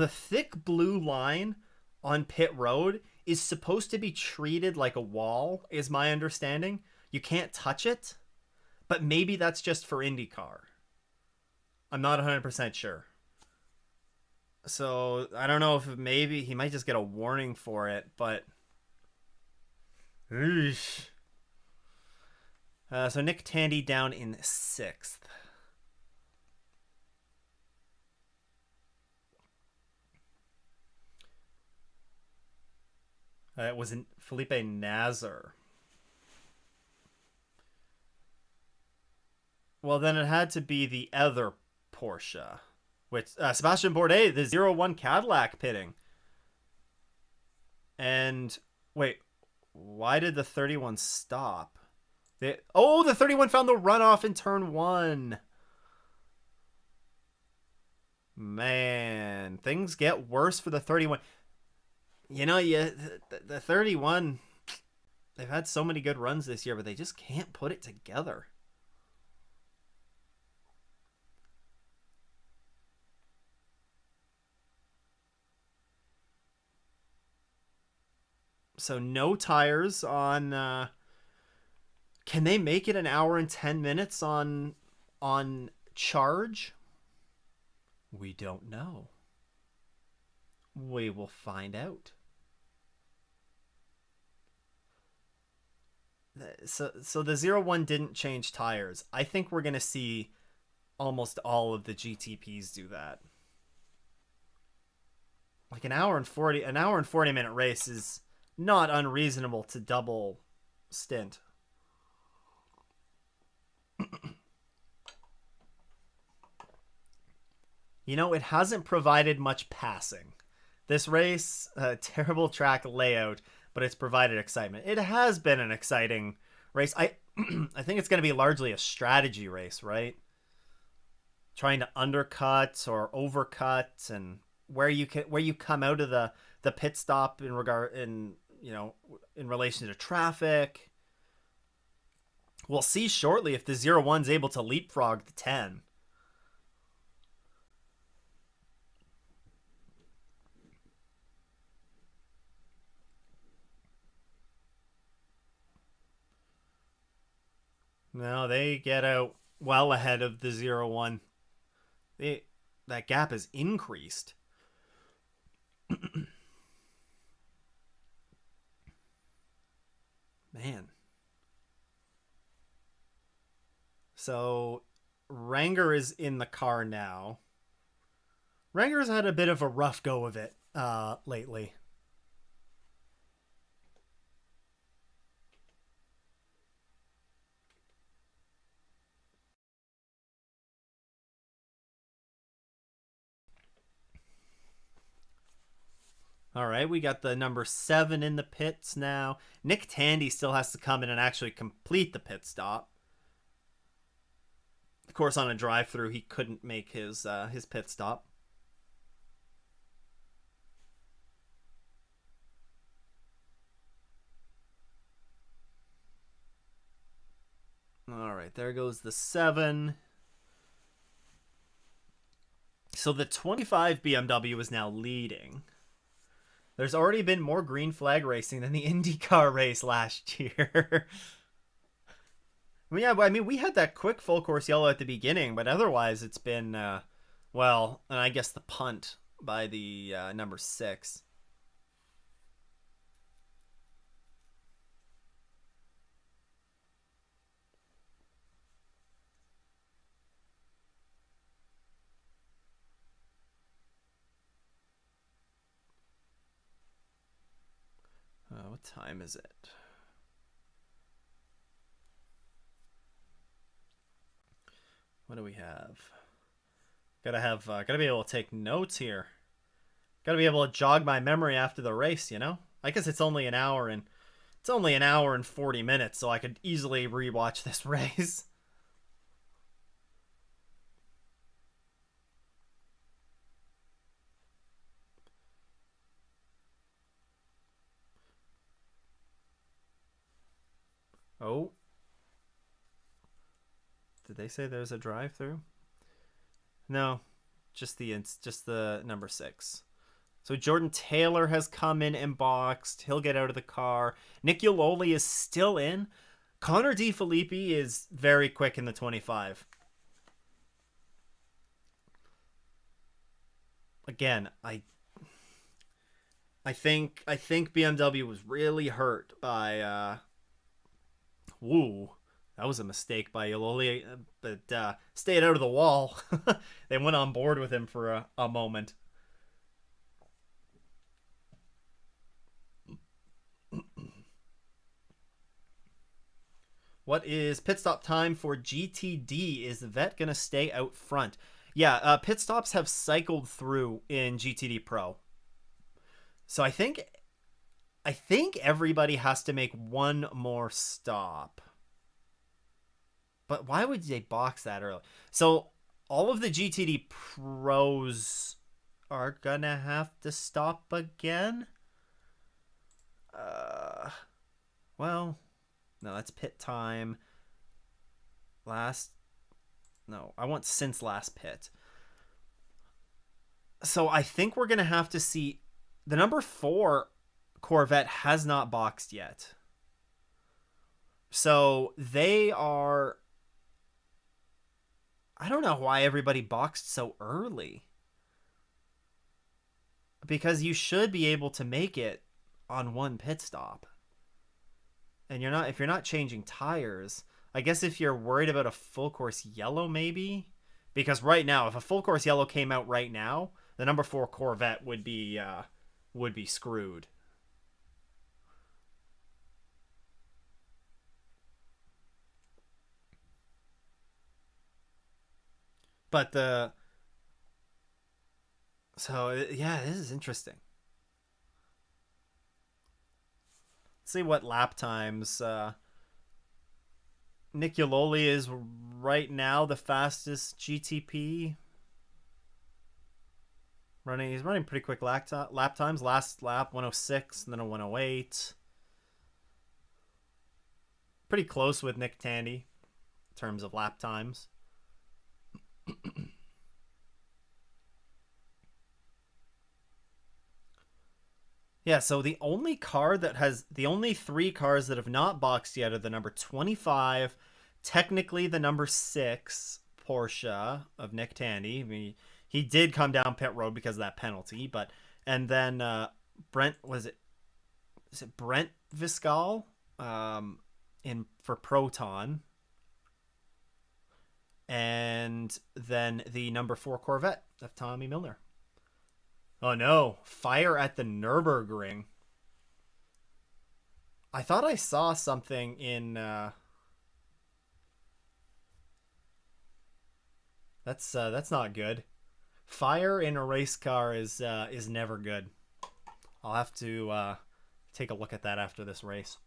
thick blue line on pit road is supposed to be treated like a wall, is my understanding. You can't touch it, but maybe that's just for IndyCar. I'm not 100% sure. So I don't know if maybe he might just get a warning for it, but so Nick Tandy down in 6th. It was Felipe Nasr. Well, then it had to be the other Porsche, which Sebastian Bourdais, the 01 Cadillac pitting. And wait, why did the 31 stop? The 31 found the runoff in turn 1. Man, things get worse for the 31. You know, the 31, they've had so many good runs this year, but they just can't put it together. So no tires on. Can they make it an hour and 10 minutes on charge? We don't know. We will find out. So the 01 didn't change tires. I think we're going to see almost all of the GTPs do that. Like an hour and 40 minute race is not unreasonable to double stint. You know, it hasn't provided much passing. This race, terrible track layout, but it's provided excitement. It has been an exciting race. I think it's going to be largely a strategy race, right? Trying to undercut or overcut, and where you come out of the pit stop in relation to traffic. We'll see shortly if the 01's able to leapfrog the 10. No, they get out well ahead of the 01. That gap has increased. Man. So Ranger is in the car now. Ranger's had a bit of a rough go of it lately. All right, we got the number 7 in the pits now. Nick Tandy still has to come in and actually complete the pit stop. Of course, on a drive-through, he couldn't make his pit stop. All right, there goes the 7. So the 25 BMW is now leading. There's already been more green flag racing than the IndyCar race last year. Yeah, I mean, we had that quick full course yellow at the beginning, but otherwise it's been, well, and I guess the punt by the number 6. What time is it? What do we have? Gotta be able to take notes here. Gotta be able to jog my memory after the race, you know? I guess it's only an hour and 40 minutes, so I could easily rewatch this race. Oh. Did they say there's a drive-through? No, just the number 6. So Jordan Taylor has come in and boxed. He'll get out of the car. Nick Yololi is still in. Connor DeFilippi is very quick in the 25. Again, I think BMW was really hurt by woo. That was a mistake by Yololi, but stayed out of the wall. They went on board with him for a moment. What is pit stop time for GTD? Is the vet going to stay out front? Yeah, pit stops have cycled through in GTD Pro. So I think everybody has to make one more stop. But why would they box that early? So all of the GTD pros are gonna have to stop again. Well, no, that's pit time. No, I want since last pit. So I think we're gonna have to see the number 4 Corvette has not boxed yet. So they are. I don't know why everybody boxed so early. Because you should be able to make it on one pit stop. And if you're not changing tires, I guess if you're worried about a full course yellow maybe, because right now if a full course yellow came out right now, the number 4 Corvette would be screwed. But yeah, this is interesting. Let's see what lap times. Nick Yololi is right now the fastest GTP. He's running pretty quick lap times. Last lap 106, and then a 108. Pretty close with Nick Tandy in terms of lap times. Yeah, so the only 3 cars that have not boxed yet are the number 25, technically the number 6, Porsche of Nick Tandy. I mean, he did come down pit road because of that penalty, but and then Brent is it Brent Viscal in for Proton, and then the number 4 Corvette of Tommy Milner. Oh no, fire at the Nürburgring. I thought I saw something in that's not good. Fire in a race car is never good. I'll have to take a look at that after this race.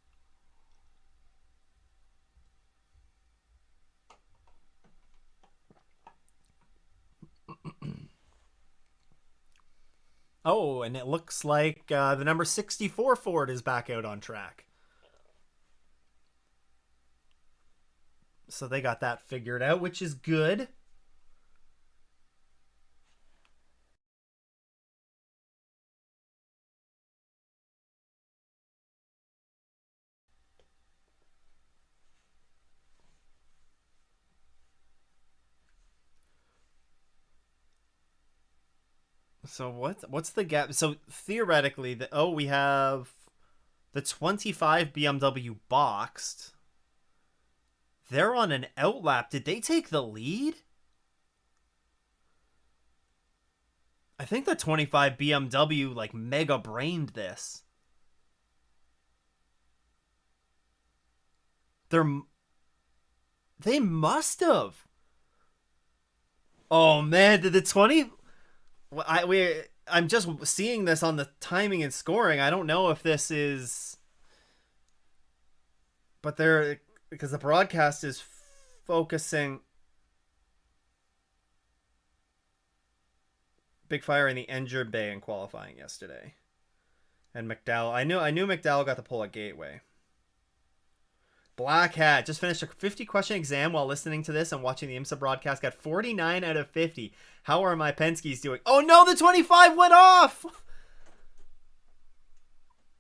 Oh, and it looks like the number 64 Ford is back out on track. So they got that figured out, which is good. So what's the gap? So theoretically, we have the 25 BMW boxed. They're on an outlap. Did they take the lead? I think the 25 BMW like mega brained this. They must have. Oh man, did the 20 I'm just seeing this on the timing and scoring. I don't know if this is, but they're because the broadcast is focusing big fire in the injured bay in qualifying yesterday, and McDowell. I knew McDowell got the pole at Gateway. Black Hat just finished a 50 question exam while listening to this and watching the IMSA broadcast. Got 49 out of 50. How are my Penske's doing? Oh no, the 25 went off!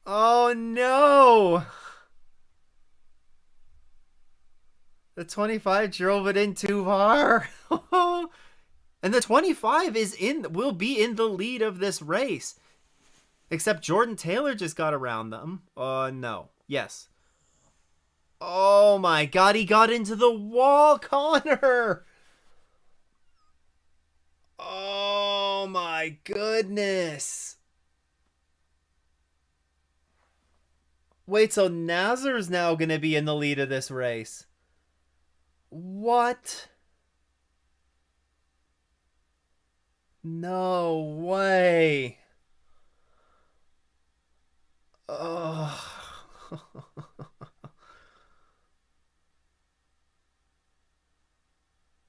Oh no! The 25 drove it in too far. And the 25 will be in the lead of this race. Except Jordan Taylor just got around them. No. Yes. Oh my god, he got into the wall, Connor! Oh my goodness. Wait, so Nazar's now going to be in the lead of this race. What? No way. Oh.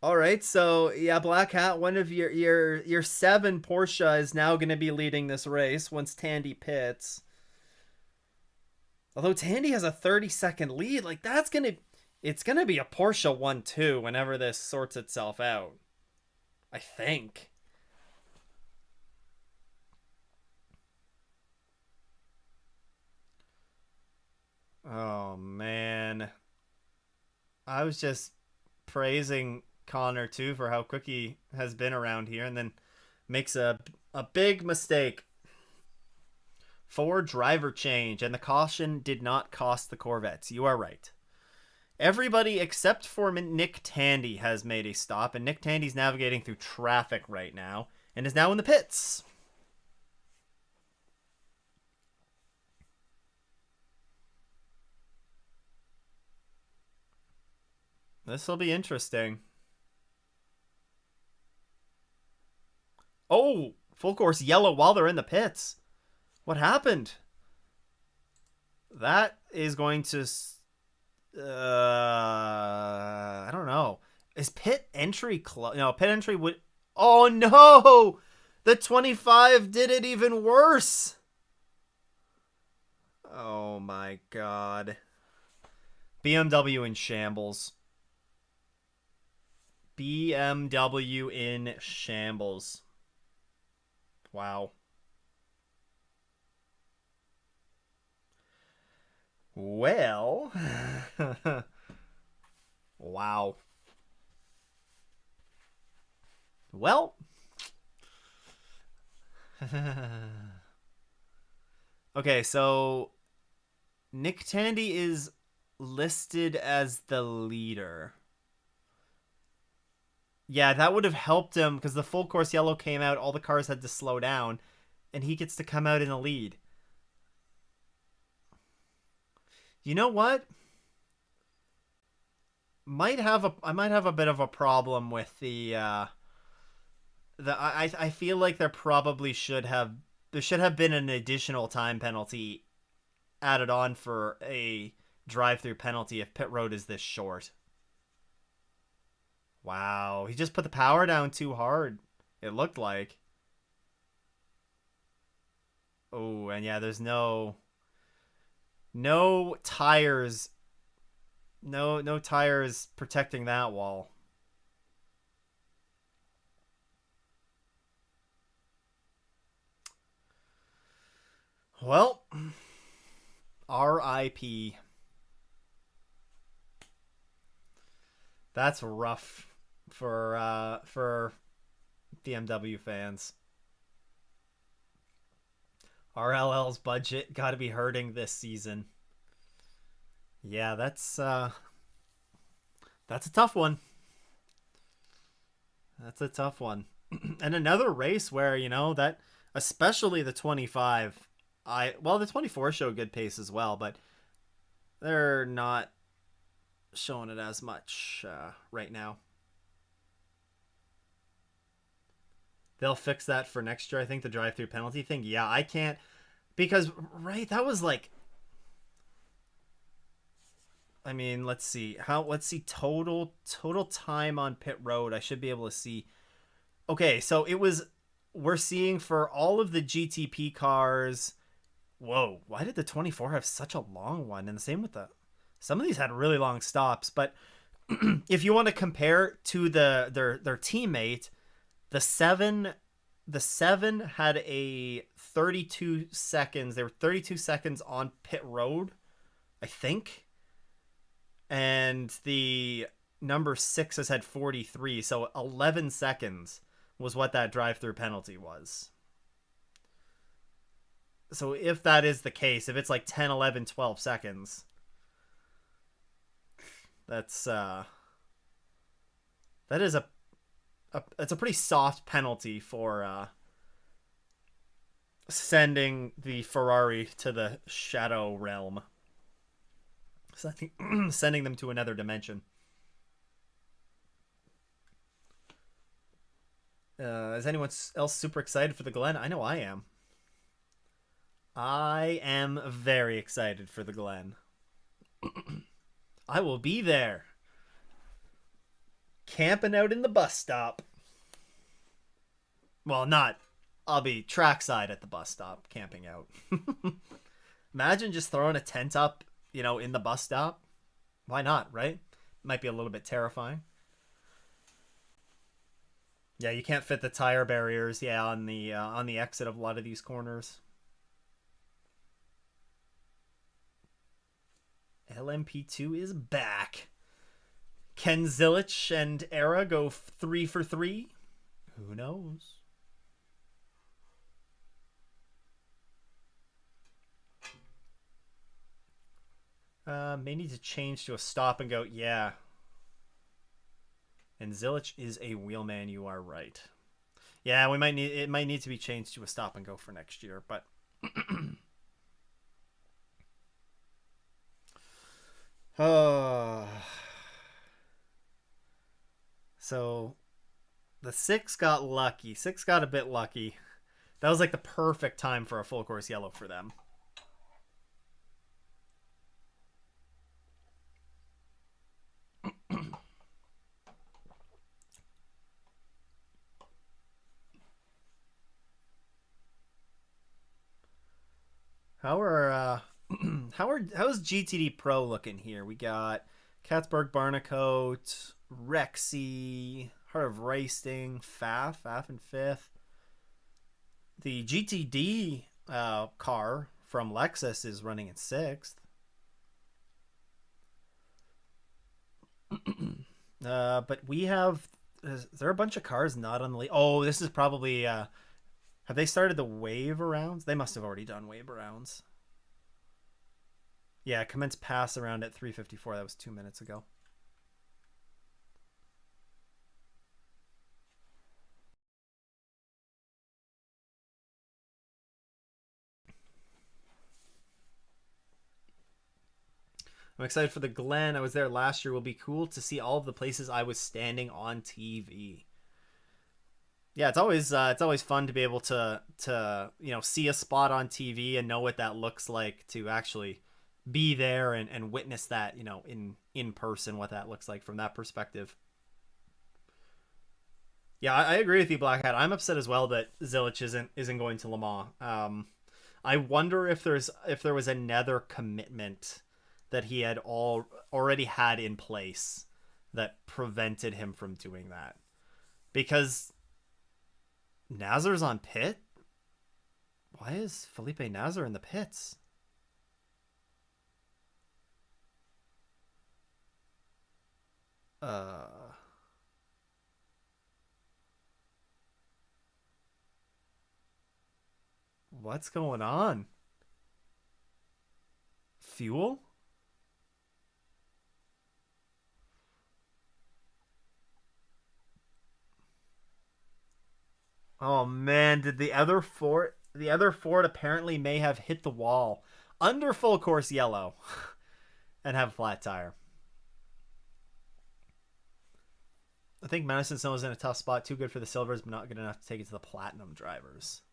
All right, so yeah, Black Hat, one of your 7 Porsche is now going to be leading this race once Tandy pits. Although Tandy has a 30-second lead, like it's going to be a Porsche 1-2 whenever this sorts itself out. I think. Oh man. I was just praising Connor too for how quick he has been around here, and then makes a big mistake. Ford driver change, and the caution did not cost the Corvettes. You are right. Everybody except for Nick Tandy has made a stop, and Nick Tandy's navigating through traffic right now and is now in the pits. This will be interesting. Oh, full course yellow while they're in the pits. What happened? That is going to... I don't know. Is pit entry close? No, pit entry would... Oh, no! The 25 did it even worse. Oh, my God. BMW in shambles. BMW in shambles. Wow. Well. Wow. Well, okay, so Nick Tandy is listed as the leader. Yeah, that would have helped him because the full course yellow came out, all the cars had to slow down, and he gets to come out in the lead. You know what? I might have a bit of a problem with I feel like there should have been an additional time penalty added on for a drive-through penalty if pit road is this short. Wow, he just put the power down too hard. It looked like. Oh, and yeah, there's no tires, no tires protecting that wall. Well, R.I.P. That's rough for BMW fans. RLL's budget got to be hurting this season. Yeah, that's a tough one. That's a tough one. And another race where, that especially the 25, the 24 showed good pace as well, but they're not showing it as much right now. They'll fix that for next year, I think, the drive-through penalty thing. Yeah, I can't because that was like, I mean, let's see total time on pit road. I should be able to see. Okay, so we're seeing for all of the GTP cars. Whoa, why did the 24 have such a long one? And the same with some of these had really long stops, but if you want to compare to their teammate, the 7 had a 32 seconds. They were 32 seconds on pit road, I think. And the number 6 has had 43, so 11 seconds was what that drive-through penalty was. So if that is the case, if it's like 10, 11, 12 seconds, that's it's a pretty soft penalty for sending the Ferrari to the shadow realm. Sending them to another dimension. Is anyone else super excited for the Glen? I know I am. I am very excited for the Glen. I will be there. Camping out in the bus stop. Well, I'll be trackside at the bus stop, camping out. Imagine just throwing a tent up, in the bus stop. Why not, right? Might be a little bit terrifying. Yeah, you can't fit the tire barriers, on the exit of a lot of these corners. LMP2 is back. Can Zilich and Era go 3 for 3? Who knows? May need to change to a stop and go. Yeah. And Zilich is a wheelman. You are right. Yeah, it might need to be changed to a stop and go for next year, but. So the 6 got lucky. 6 got a bit lucky. That was like the perfect time for a full course yellow for them. How's GTD Pro looking here? We got Katzberg, Barnacote, Rexy, Heart of Racing, Faf in 5th. The GTD car from Lexus is running in 6th. But we have Is there a bunch of cars not on the lead? Oh, this is probably. Have they started the wave rounds? They must have already done wave rounds. Yeah, commence pass around at 3:54. That was 2 minutes ago. I'm excited for the Glen. I was there last year. Will be cool to see all of the places I was standing on TV. Yeah, it's always fun to be able to see a spot on TV and know what that looks like, to actually be there and witness that, in person, what that looks like from that perspective. Yeah, I agree with you, Black Hat. I'm upset as well that Zilich isn't going to Le Mans. I wonder if there was another commitment that he had already had in place that prevented him from doing that, because Nazar's on pit. Why is Felipe Nazar in the pits? Uh, what's going on? Fuel? Oh man, did the other Ford apparently may have hit the wall under full course yellow and have a flat tire. I think Madison Snow is in a tough spot. Too good for the silvers, but not good enough to take it to the platinum drivers.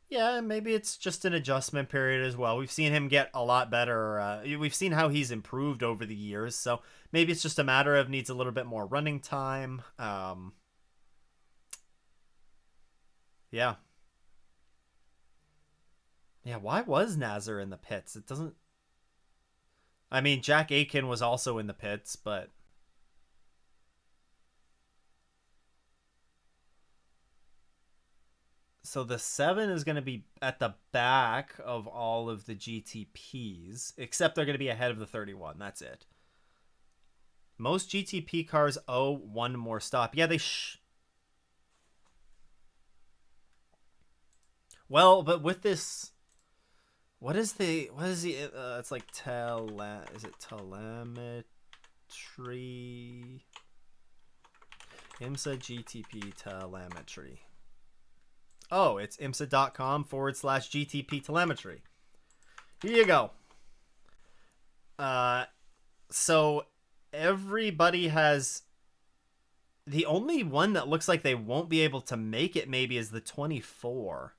Yeah, maybe it's just an adjustment period as well. We've seen him get a lot better. We've seen how he's improved over the years, so maybe it's just a matter of needs a little bit more running time. Yeah, yeah. Why was Nazar in the pits? It doesn't. I mean, Jack Aiken was also in the pits, but so the 7 is going to be at the back of all of the GTPs, except they're going to be ahead of the 31. That's it. Most GTP cars owe one more stop. Yeah, well, but with this, what is the it's like is it telemetry? IMSA GTP telemetry. Oh, it's imsa.com/GTP telemetry. Here you go. So everybody has, the only one that looks like they won't be able to make it maybe is the 24,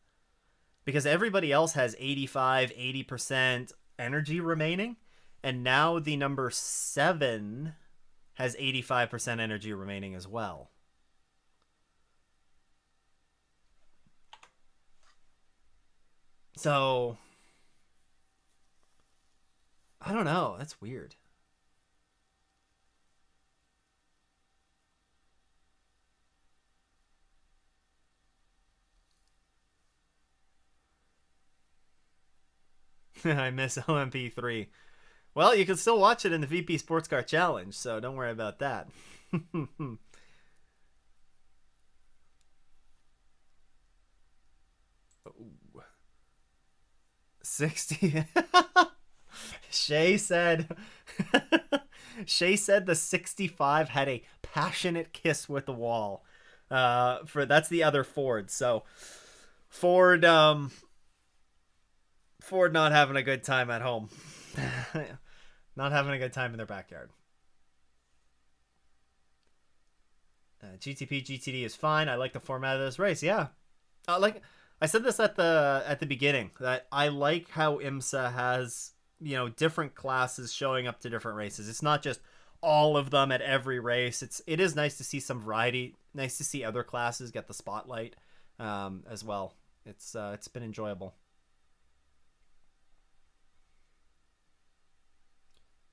because everybody else has 85, 80% energy remaining, and now the number 7 has 85% energy remaining as well. So I don't know. That's weird. I miss OMP3. Well, you can still watch it in the VP Sports Car Challenge, so don't worry about that. 60. Shay said Shay said the 65 had a passionate kiss with the wall. For that's the other Ford. So Ford Ford not having a good time at home. Not having a good time in their backyard. GTP GTD is fine. I like the format of this race. Yeah. Like I said this at the beginning, that I like how IMSA has, different classes showing up to different races. It's not just all of them at every race. It is nice to see some variety. Nice to see other classes get the spotlight as well. It's been enjoyable.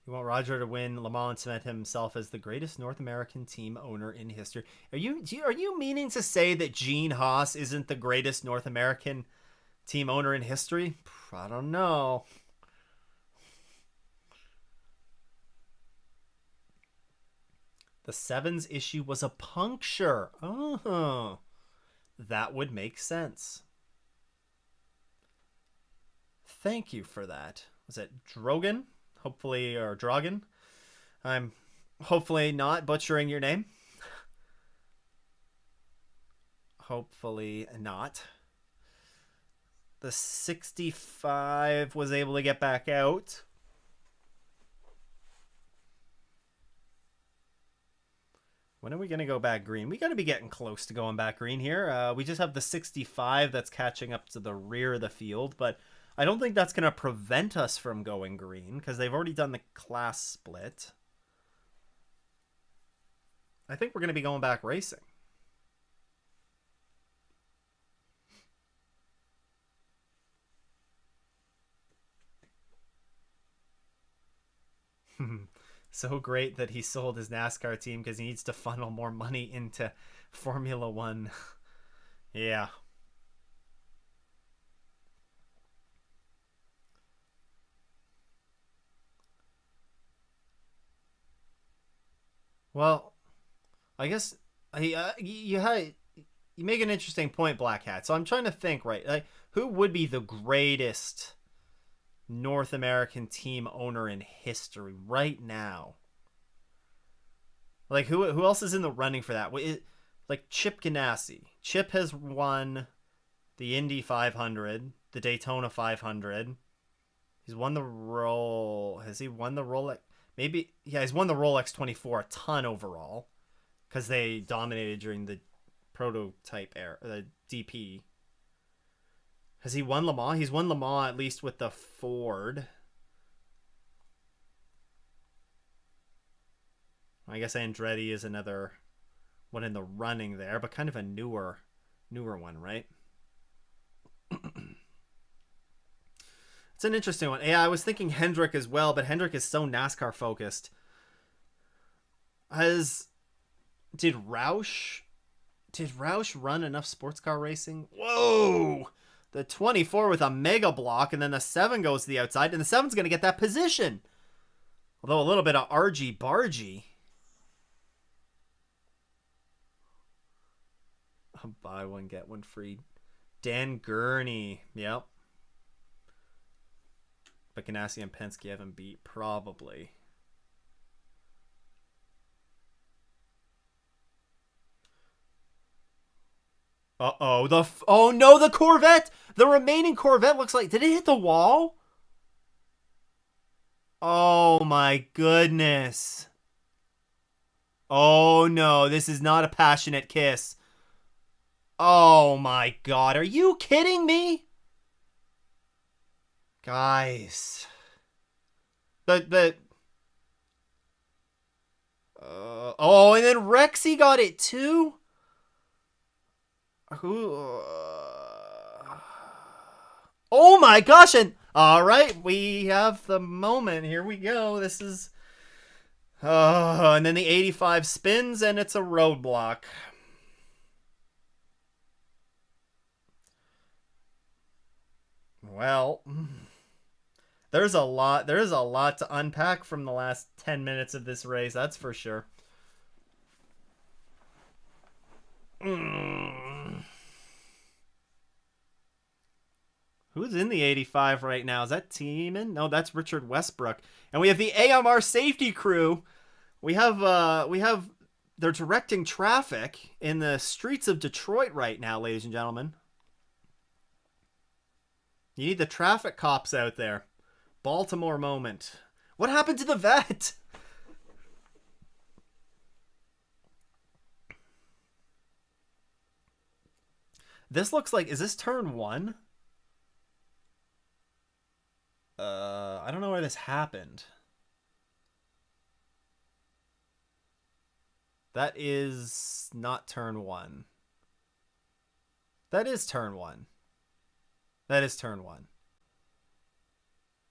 You want Roger to win Le Mans and cement himself as the greatest North American team owner in history. Are you meaning to say that Gene Haas isn't the greatest North American team owner in history? I don't know. The sevens issue was a puncture. Oh, that would make sense. Thank you for that. Was it Drogan? Hopefully, or Drogan? I'm hopefully not butchering your name. Hopefully not. The 65 was able to get back out. When are we going to go back green? We got to be getting close to going back green here. We just have the 65 that's catching up to the rear of the field, but I don't think that's going to prevent us from going green because they've already done the class split. I think we're going to be going back racing. So great that he sold his NASCAR team because he needs to funnel more money into Formula One. Yeah. Well, I guess you make an interesting point, Black Hat. So I'm trying to think, right? Like, who would be the greatest North American team owner in history right now? Like, who else is in the running for that? Like Chip Ganassi. Chip has won the Indy 500, the Daytona 500. He's won the Has he won the Rolex? Maybe, yeah, he's won the Rolex 24 a ton overall because they dominated during the prototype era, the DP. Has he won Le Mans? He's won Le Mans at least with the Ford. I guess Andretti is another one in the running there, but kind of a newer one, right? It's an interesting one. Yeah, I was thinking Hendrick as well, but Hendrick is so NASCAR focused. Did Roush run enough sports car racing? Whoa! The 24 with a mega block, and then the 7 goes to the outside, and the 7's going to get that position. Although a little bit of argy-bargy. Buy one, get one free. Dan Gurney. Yep. But Ganassi and Penske haven't beat, probably. Uh-oh. Oh, no, the Corvette! The remaining Corvette looks like... Did it hit the wall? Oh, my goodness. Oh, no. This is not a passionate kiss. Oh, my God. Are you kidding me? Guys. Oh, and then Rexy got it too? Oh my gosh, and alright, we have the moment. Here we go. This is... and then the 85 spins, and it's a roadblock. Well... There's a lot to unpack from the last 10 minutes of this race, that's for sure. Who's in the 85 right now? Is that Tiemann? No, that's Richard Westbrook. And we have the AMR safety crew. They're directing traffic in the streets of Detroit right now, ladies and gentlemen. You need the traffic cops out there. Baltimore moment. What happened to the vet? This looks like... Is this turn 1? I don't know where this happened. That is not turn 1. That is turn 1. That is turn 1.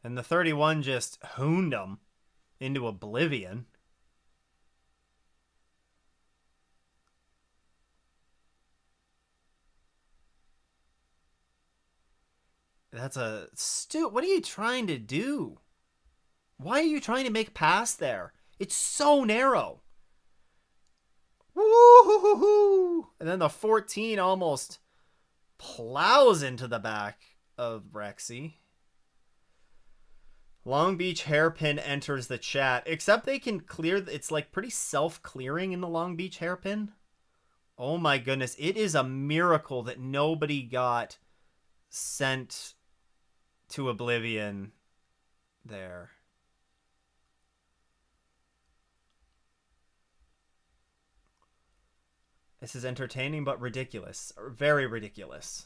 And the 31 just hooned him into oblivion. That's a... What are you trying to do? Why are you trying to make pass there? It's so narrow. Woo! And then the 14 almost plows into the back of Rexy. Long Beach Hairpin enters the chat. Except they can clear... It's like pretty self-clearing in the Long Beach Hairpin. Oh my goodness. It is a miracle that nobody got sent to oblivion there. This is entertaining but ridiculous. Very ridiculous.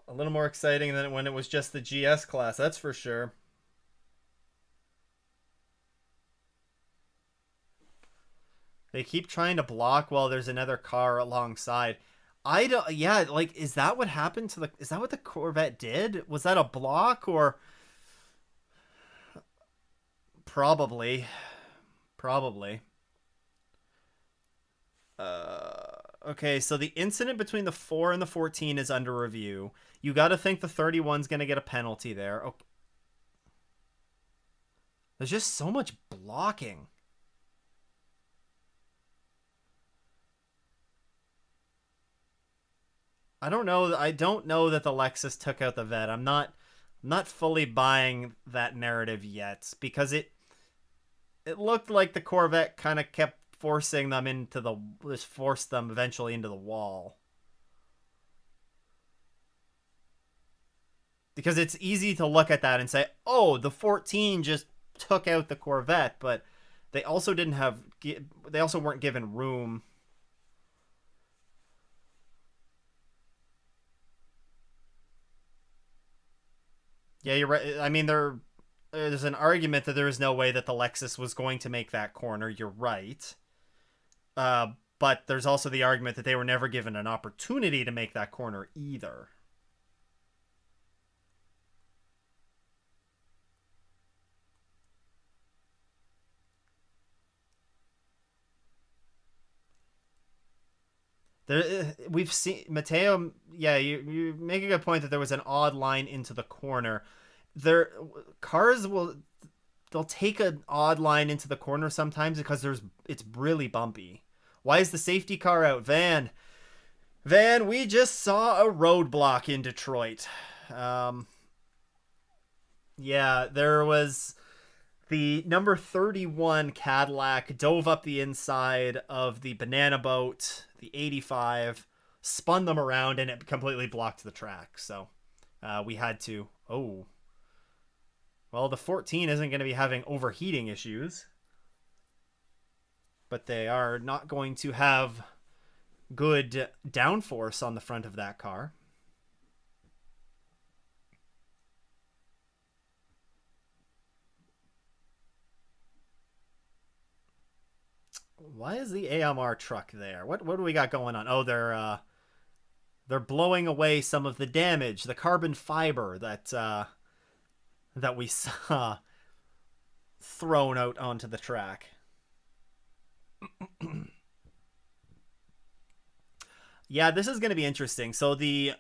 A little more exciting than when it was just the GS class, that's for sure. They keep trying to block while there's another car alongside. I don't... Yeah, like, is that what happened to the... Is that what the Corvette did? Was that a block or... Probably. Probably. Okay, so the incident between the 4 and the 14 is under review. You got to think the 31's going to get a penalty there. Okay. There's just so much blocking. I don't know. I don't know that the Lexus took out the Vet. I'm not fully buying that narrative yet because it looked like the Corvette kind of kept forcing them into the... Just forced them eventually into the wall. Because it's easy to look at that and say, oh, the 14 just took out the Corvette, but they also didn't have... They also weren't given room. Yeah, you're right. I mean, there's an argument that there is no way that the Lexus was going to make that corner. You're right. But there's also the argument that they were never given an opportunity to make that corner either. We've seen Mateo. Yeah, you make a good point that there was an odd line into the corner. Cars they'll take an odd line into the corner sometimes because it's really bumpy. Why is the safety car out? Van, we just saw a roadblock in Detroit. Yeah, there was the number 31 Cadillac dove up the inside of the banana boat, the 85, spun them around, and it completely blocked the track. So we had to... Oh. Well, the 14 isn't going to be having overheating issues. But they are not going to have good downforce on the front of that car. Why is the AMR truck there? What do we got going on? Oh, they're blowing away some of the damage, the carbon fiber that we saw thrown out onto the track. Yeah, this is going to be interesting. So the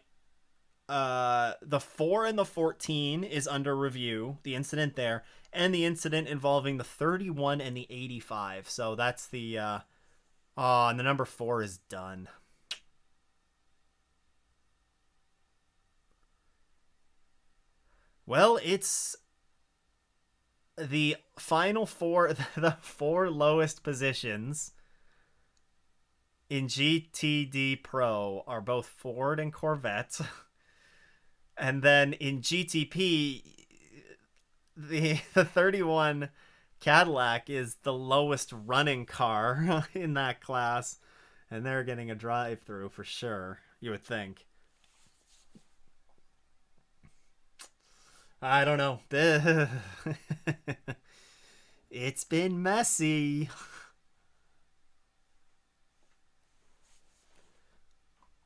4 and the 14 is under review, the incident there, and the incident involving the 31 and the 85. So that's the and the number 4 is done. Well, it's the final 4, the 4 lowest positions in GTD Pro are both Ford and Corvette. And then in GTP, the 31 Cadillac is the lowest running car in that class. And they're getting a drive-through for sure, you would think. I don't know. It's been messy.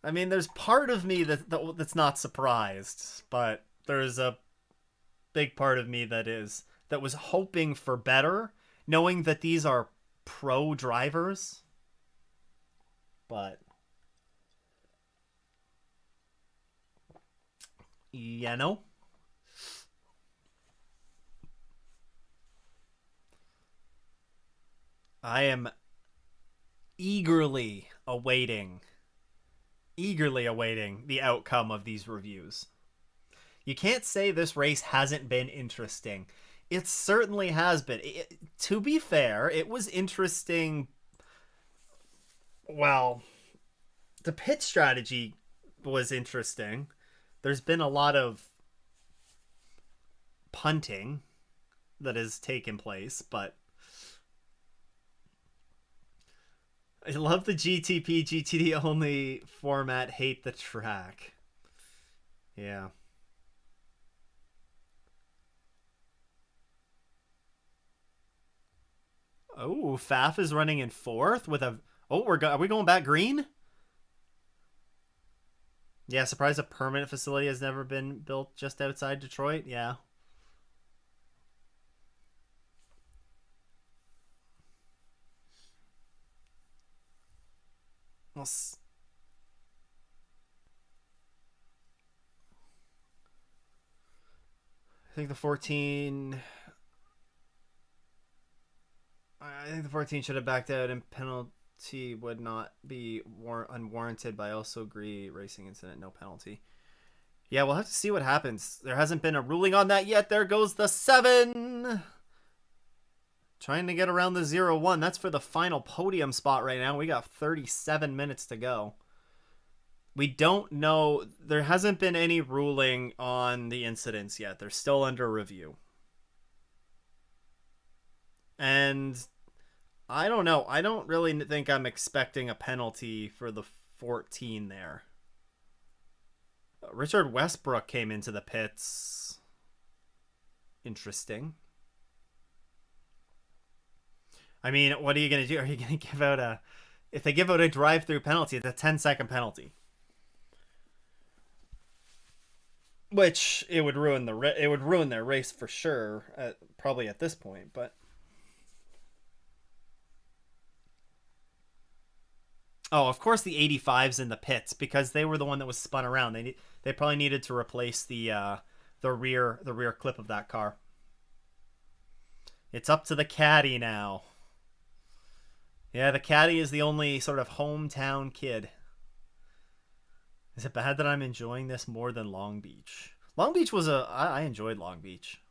I mean, there's part of me that's not surprised, but there's a big part of me that was hoping for better, knowing that these are pro drivers. But you know, I am eagerly awaiting, eagerly awaiting the outcome of these reviews. You can't say this race hasn't been interesting. It certainly has been. To be fair, it was interesting. Well, the pit strategy was interesting. There's been a lot of punting that has taken place, but I love the GTP GTD only format. Hate the track. Yeah. Oh, Faf is running in fourth with a. Oh, are we going back green? Yeah, surprised a permanent facility has never been built just outside Detroit. Yeah. Well, I think the 14. I think the 14 should have backed out, and penalty would not be unwarranted. But I also agree, racing incident, no penalty. Yeah, we'll have to see what happens. There hasn't been a ruling on that yet. There goes the 7. Trying to get around the 0-1. That's for the final podium spot right now. We got 37 minutes to go. We don't know. There hasn't been any ruling on the incidents yet. They're still under review. And I don't know. I don't really think I'm expecting a penalty for the 14 there. Richard Westbrook came into the pits. Interesting. I mean, what are you going to do? Are you going to give out a... If they give out a drive-through penalty, it's a 10-second penalty. Which it would ruin their race for sure, probably at this point, but... Oh, of course the 85's in the pits because they were the one that was spun around. They probably needed to replace the rear clip of that car. It's up to the caddy now. Yeah, the caddy is the only sort of hometown kid. Is it bad that I'm enjoying this more than Long Beach? Long Beach was I enjoyed Long Beach.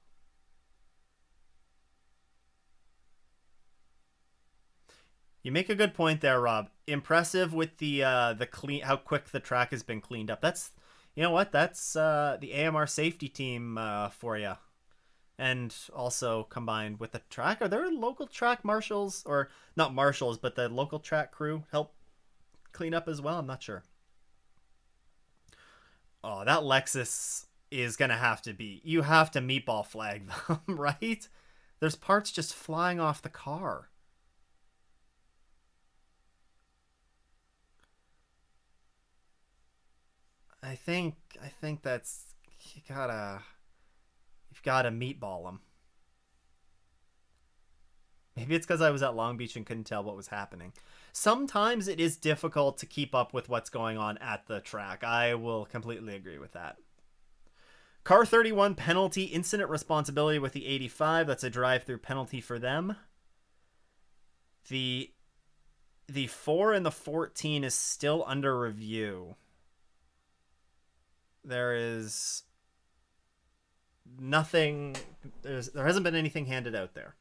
You make a good point there, Rob. Impressive with the clean how quick the track has been cleaned up. That's you know what? That's the AMR safety team for you. And also combined with the track. Are there local track marshals or not marshals, but the local track crew help clean up as well? I'm not sure. Oh, that Lexus is gonna have to be. You have to meatball flag them, right? There's parts just flying off the car. I think that's you've gotta meatball them. Maybe it's because I was at Long Beach and couldn't tell what was happening. Sometimes it is difficult to keep up with what's going on at the track. I will completely agree with that. Car 31 penalty, incident responsibility with the 85. That's a drive-through penalty for them. The 4 and the 14 is still under review. There is nothing. There hasn't been anything handed out there.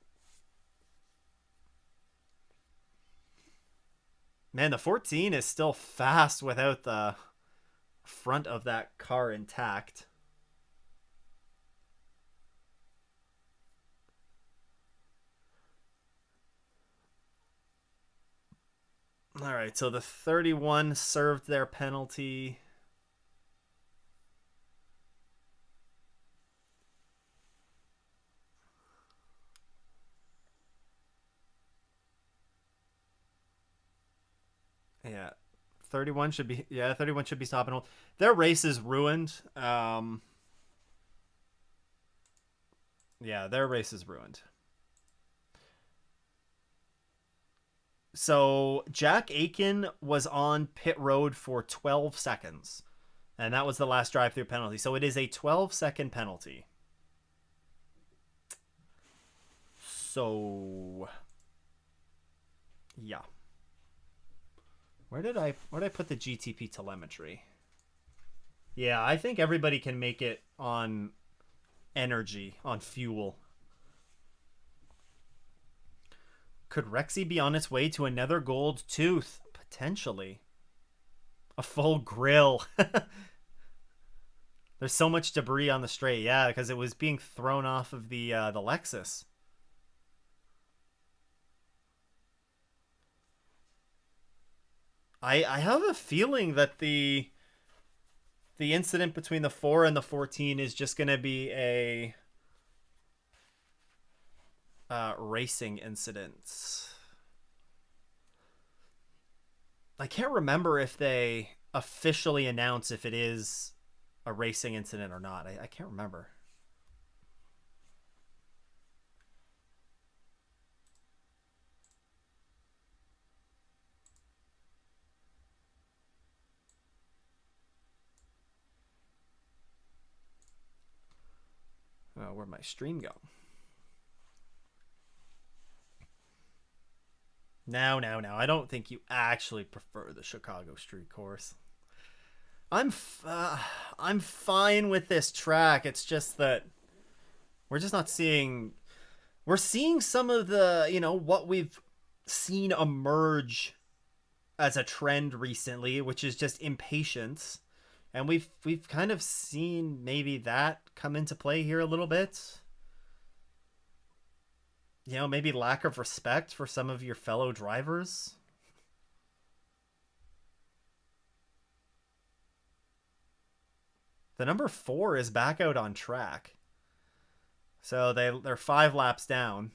Man, the 14 is still fast without the front of that car intact. All right, so the 31 served their penalty. Yeah. 31 should be 31 should be stopping. Their race is ruined. Yeah, their race is ruined. So Jack Aiken was on pit road for 12 seconds. And that was the last drive-through penalty. So it is a 12-second penalty. So yeah. where did I put the GTP telemetry? Yeah, I think everybody can make it on energy, on fuel. Could Rexy be on its way to another gold tooth? Potentially. A full grill. There's so much debris on the straight. Yeah, because it was being thrown off of the Lexus. I have a feeling that the incident between the 4 and the 14 is just going to be a racing incident. I can't remember if they officially announce if it is a racing incident or not. I can't remember. Where'd my stream go? No. I don't think you actually prefer the Chicago Street Course. I'm fine with this track. It's just that we're just not seeing. We're seeing some of the, what we've seen emerge as a trend recently, which is just impatience. And we've kind of seen maybe that come into play here a little bit. Maybe lack of respect for some of your fellow drivers. The number 4 is back out on track. So they're 5 laps down.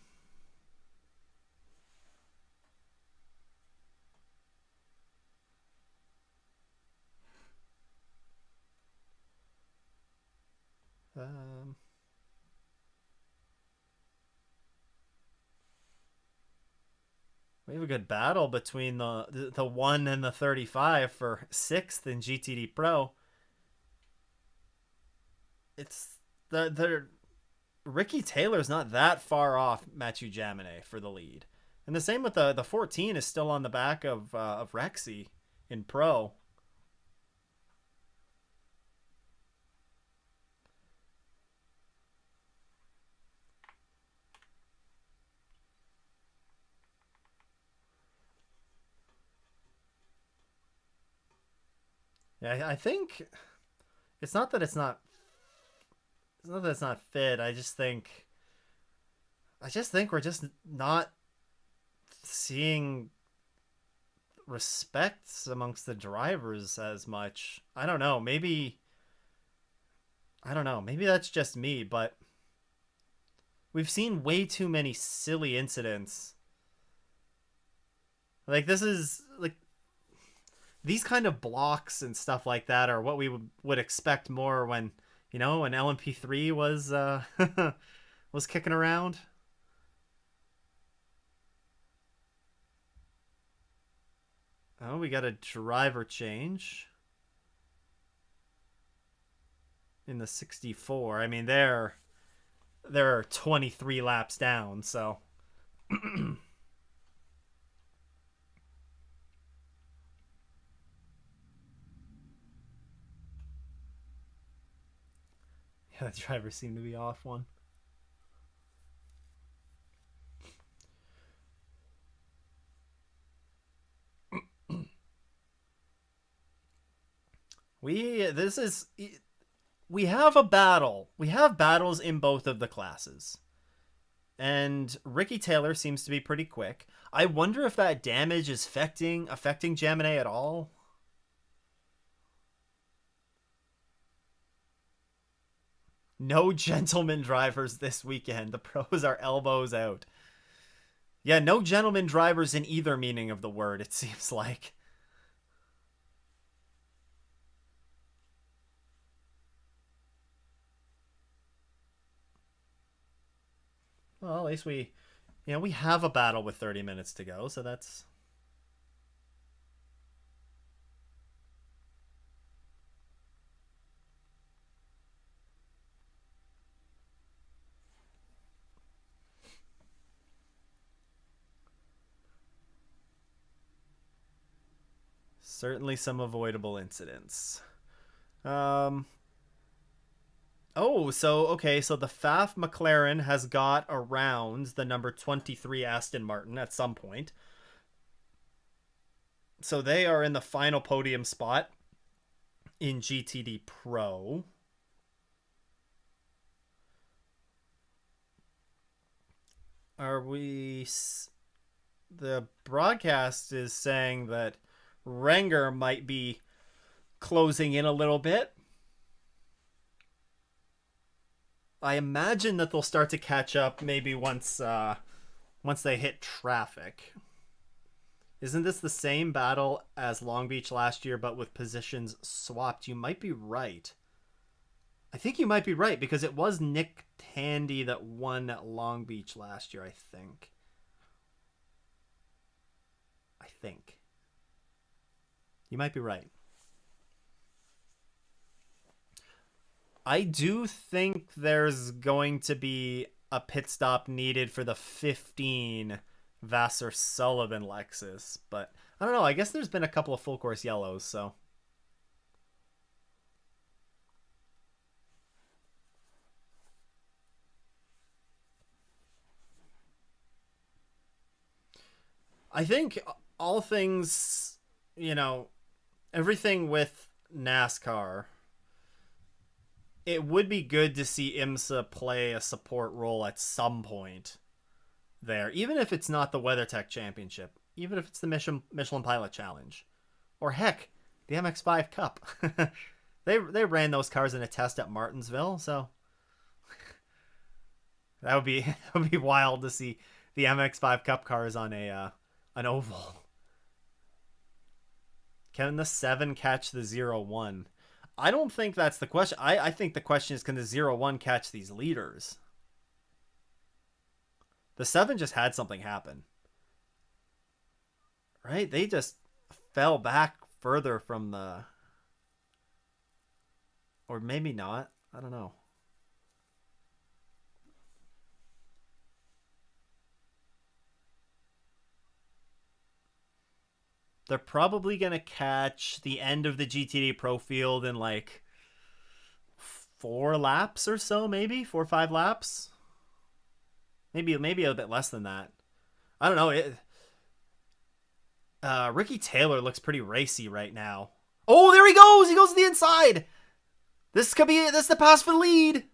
We have a good battle between the 1 and the 35 for 6th in GTD Pro. It's the Ricky Taylor's not that far off Mathieu Jaminet for the lead. And the same with the 14 is still on the back of Rexy in Pro. Yeah, I think it's not that it's not fit. I just think we're just not seeing respect amongst the drivers as much. I don't know. Maybe that's just me, but we've seen way too many silly incidents. Like, this is like these kind of blocks and stuff like that are what we would expect more when LMP3 was was kicking around. Oh, we got a driver change in the 64. I mean, they're 23 laps down, so yeah, the drivers seem to be off one. We have a battle. We have battles in both of the classes. And Ricky Taylor seems to be pretty quick. I wonder if that damage is affecting Jaminet at all. No gentleman drivers this weekend. The pros are elbows out. Yeah, no gentleman drivers in either meaning of the word, it seems like. Well, at least we have a battle with 30 minutes to go, so that's... Certainly some avoidable incidents. Um, Oh, so the Pfaff McLaren has got around the number 23 Aston Martin at some point. So they are in the final podium spot in GTD Pro. Are we... The broadcast is saying that Renger might be closing in a little bit. I imagine that they'll start to catch up maybe once they hit traffic. Isn't this the same battle as Long Beach last year, but with positions swapped? You might be right. I think you might be right, because it was Nick Tandy that won at Long Beach last year, I think. You might be right. I do think there's going to be a pit stop needed for the 15 Vassar Sullivan Lexus, but I don't know. I guess there's been a couple of full course yellows, so. I think all things, everything with NASCAR, it would be good to see IMSA play a support role at some point there, even if it's not the WeatherTech Championship, even if it's the Michelin Pilot Challenge, or heck, the MX-5 Cup. they ran those cars in a test at Martinsville, so that would be wild to see the MX-5 Cup cars on an oval. Can the 7 catch the 0-1? I don't think that's the question. I think the question is, can the 0-1 catch these leaders? The 7 just had something happen. Right? They just fell back further from the... Or maybe not. I don't know. They're probably going to catch the end of the GTD Pro field in like 4 laps or so, maybe 4 or 5 laps. Maybe a bit less than that. I don't know. Ricky Taylor looks pretty racy right now. Oh, there he goes! He goes to the inside. This could be it. This is the pass for the lead.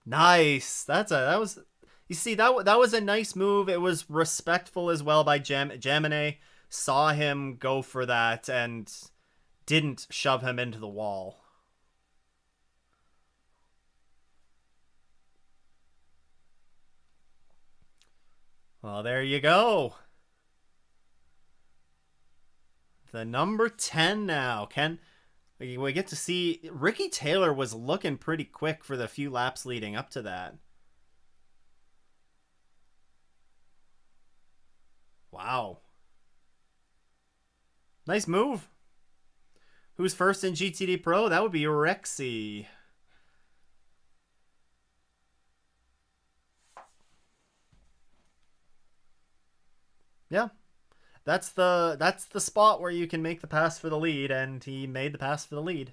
Nice. That was. You see, that was a nice move. It was respectful as well by Jaminet. Saw him go for that and didn't shove him into the wall. Well, there you go. The number 10 now. We get to see Ricky Taylor was looking pretty quick for the few laps leading up to that. Wow. Nice move. Who's first in GTD Pro? That would be Rexy. Yeah. That's the spot where you can make the pass for the lead, and he made the pass for the lead.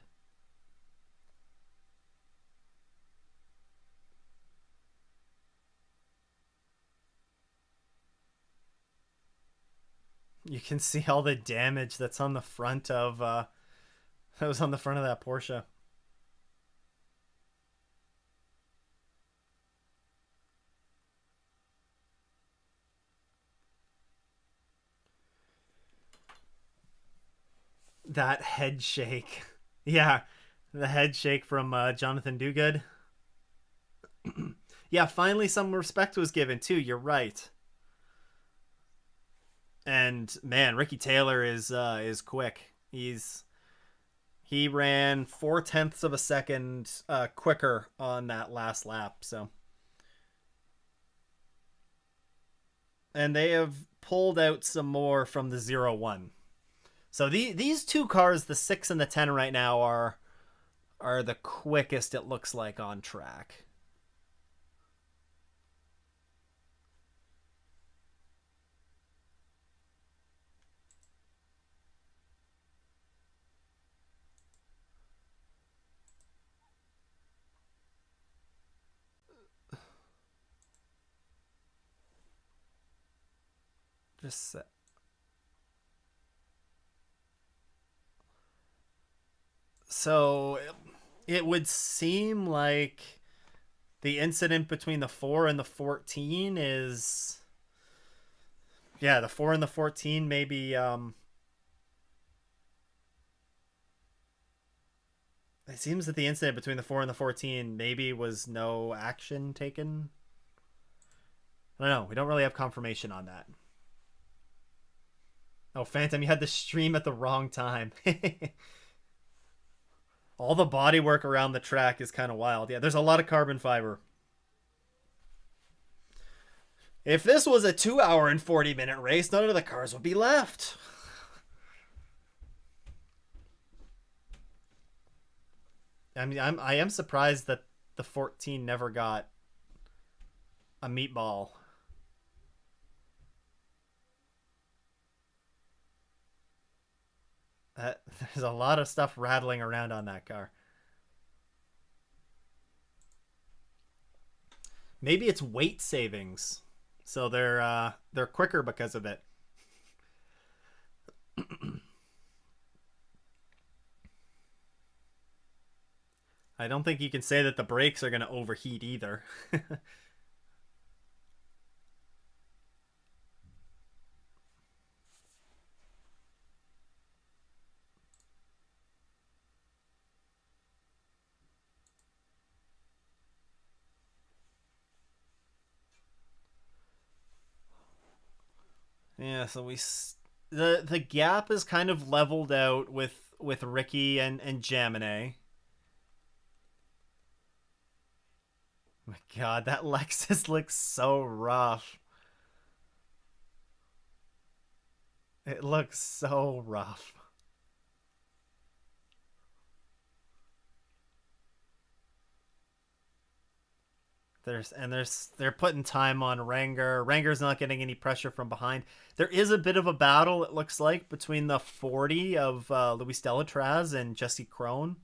You can see all the damage that's on the front of that was on the front of that Porsche. That head shake. Yeah, the head shake from Jonathan Duguid. Yeah, finally some respect was given too. You're right. And man, Ricky Taylor is quick. He ran 0.4 of a second quicker on that last lap. So, and they have pulled out some more from the 0-1. So these two cars, the 6 and the 10 right now, are the quickest it looks like on track. Just so it would seem like the incident between the 4 and the 14 is, yeah, the 4 and the 14 maybe. It seems that the incident between the 4 and the 14 maybe was no action taken. I don't know. We don't really have confirmation on that. Oh, Phantom, you had the stream at the wrong time. All the bodywork around the track is kind of wild. Yeah, there's a lot of carbon fiber. If this was a 2 hour and 40-minute race, none of the cars would be left. I mean, I am surprised that the 14 never got a meatball. There's a lot of stuff rattling around on that car. Maybe it's weight savings, so they're quicker because of it. I don't think you can say that the brakes are going to overheat either. Yeah, so the gap is kind of leveled out with Ricky and Jamine. My God, that Lexus looks so rough. It looks so rough. They're putting time on Ranger. Ranger's not getting any pressure from behind. There is a bit of a battle, it looks like, between the 40 of Luis Delatraz and Jesse Krohn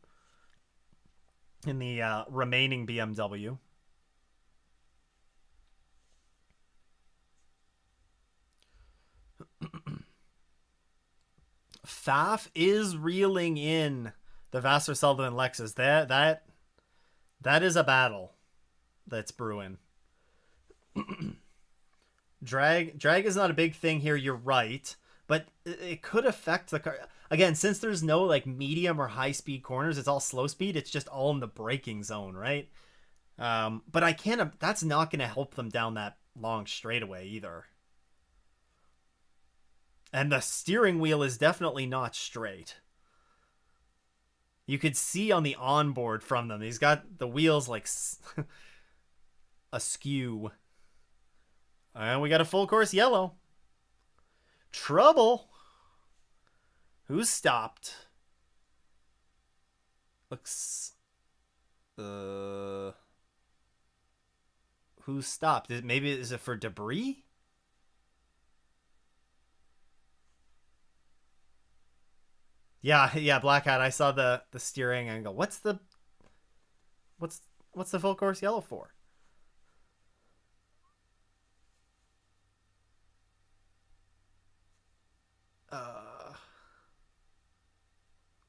in the remaining BMW. Faf is reeling in the Vassar Sullivan Lexus. That is a battle that's brewing. Drag is not a big thing here, you're right, but it could affect the car. Again, since there's no like medium or high speed corners, it's all slow speed, it's just all in the braking zone, right? But I can't, that's not going to help them down that long straightaway either. And the steering wheel is definitely not straight. You could see on the onboard from them, he's got the wheels like askew. And we got a full course yellow. Trouble. Who's stopped? Looks... Who's stopped? Maybe is it for debris? Yeah, Black Hat. I saw the steering angle. What's the full course yellow for?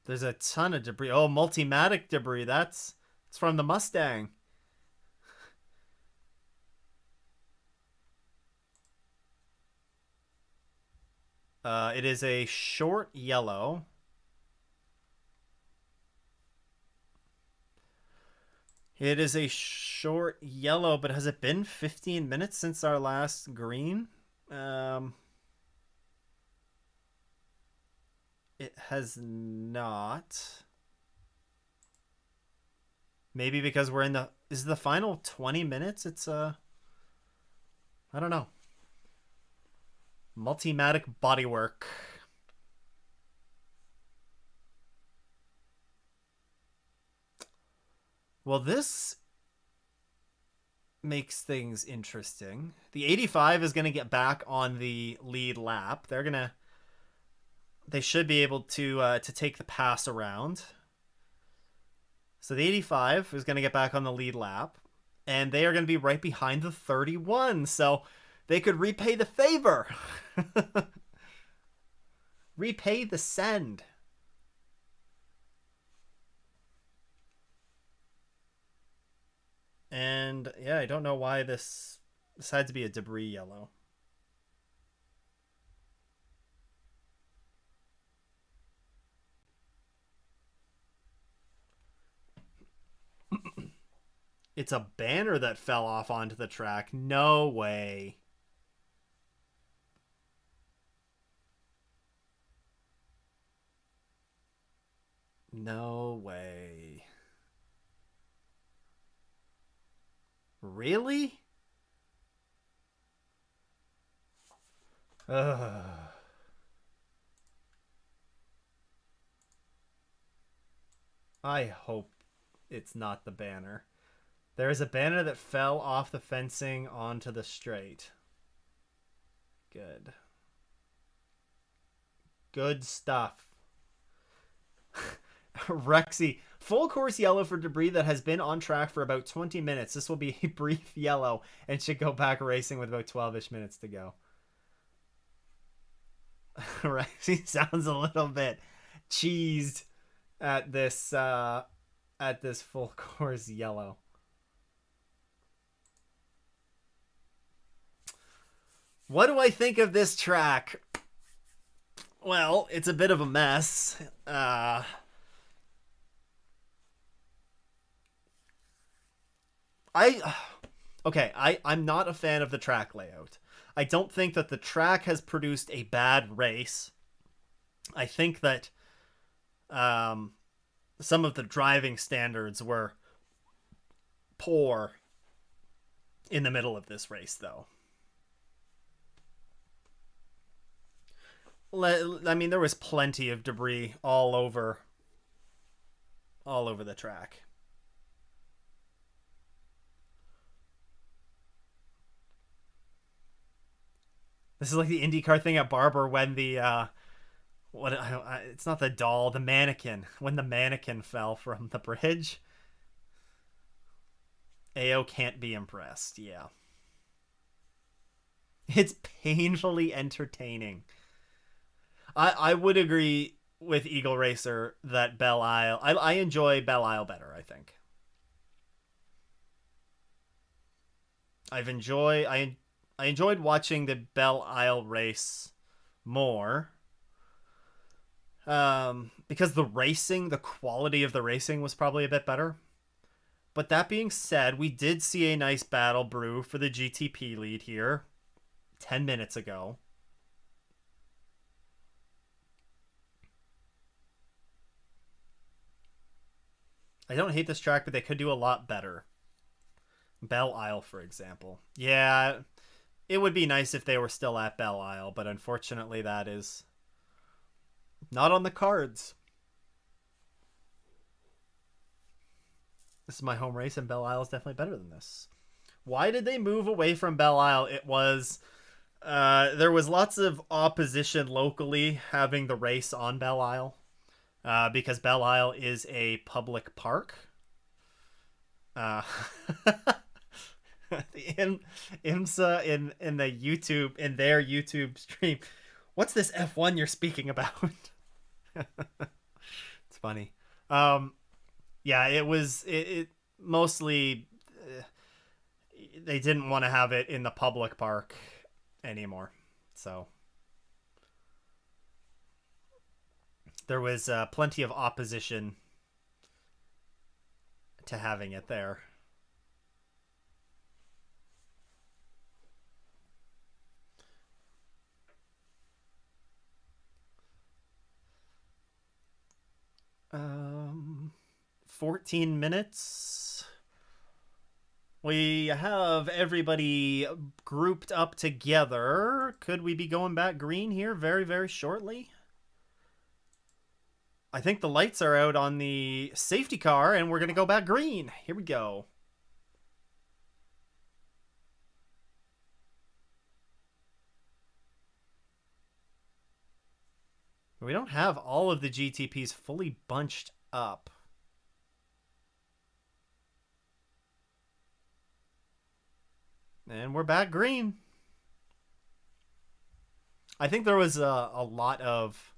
There's a ton of debris. Oh, Multimatic debris. It's from the Mustang. It is a short yellow. It is a short yellow, but has it been 15 minutes since our last green? It has not. Maybe because we're in the... Is the final 20 minutes? It's, I don't know. Multimatic bodywork. Well, this makes things interesting. The 85 is going to get back on the lead lap. They should be able to take the pass around. So the 85 is going to get back on the lead lap, and they are going to be right behind the 31. So They could repay the favor. Repay the send. And yeah, I don't know why this decides to be a debris yellow. It's a banner that fell off onto the track. No way. No way. Really? Ugh. I hope it's not the banner. There is a banner that fell off the fencing onto the straight. Good. Good stuff. Rexy. Full course yellow for debris that has been on track for about 20 minutes. This will be a brief yellow and should go back racing with about 12-ish minutes to go. Rexy sounds a little bit cheesed at this full course yellow. What do I think of this track? Well, it's a bit of a mess. I'm not a fan of the track layout. I don't think that the track has produced a bad race. I think that some of the driving standards were poor in the middle of this race, though. I mean, there was plenty of debris all over the track. This is like the IndyCar thing at Barber when the it's not the doll, the mannequin, when the mannequin fell from the bridge. AO can't be impressed. Yeah. It's painfully entertaining. I would agree with Eagle Racer that Belle Isle... I enjoy Belle Isle better, I think. I enjoyed watching the Belle Isle race more. Because the quality of the racing was probably a bit better. But that being said, we did see a nice battle brew for the GTP lead here 10 minutes ago. I don't hate this track, but they could do a lot better. Belle Isle, for example. Yeah, it would be nice if they were still at Belle Isle, but unfortunately that is not on the cards. This is my home race, and Belle Isle is definitely better than this. Why did they move away from Belle Isle? It was... there was lots of opposition locally having the race on Belle Isle. Because Belle Isle is a public park. The Imsa in their YouTube stream. What's this F1 you're speaking about? It's funny. Yeah, it mostly they didn't want to have it in the public park anymore. So there was plenty of opposition to having it there. Um, 14 minutes. We have everybody grouped up together. Could we be going back green here very, very shortly? I think the lights are out on the safety car, and we're going to go back green. Here we go. We don't have all of the GTPs fully bunched up. And we're back green. I think there was a lot of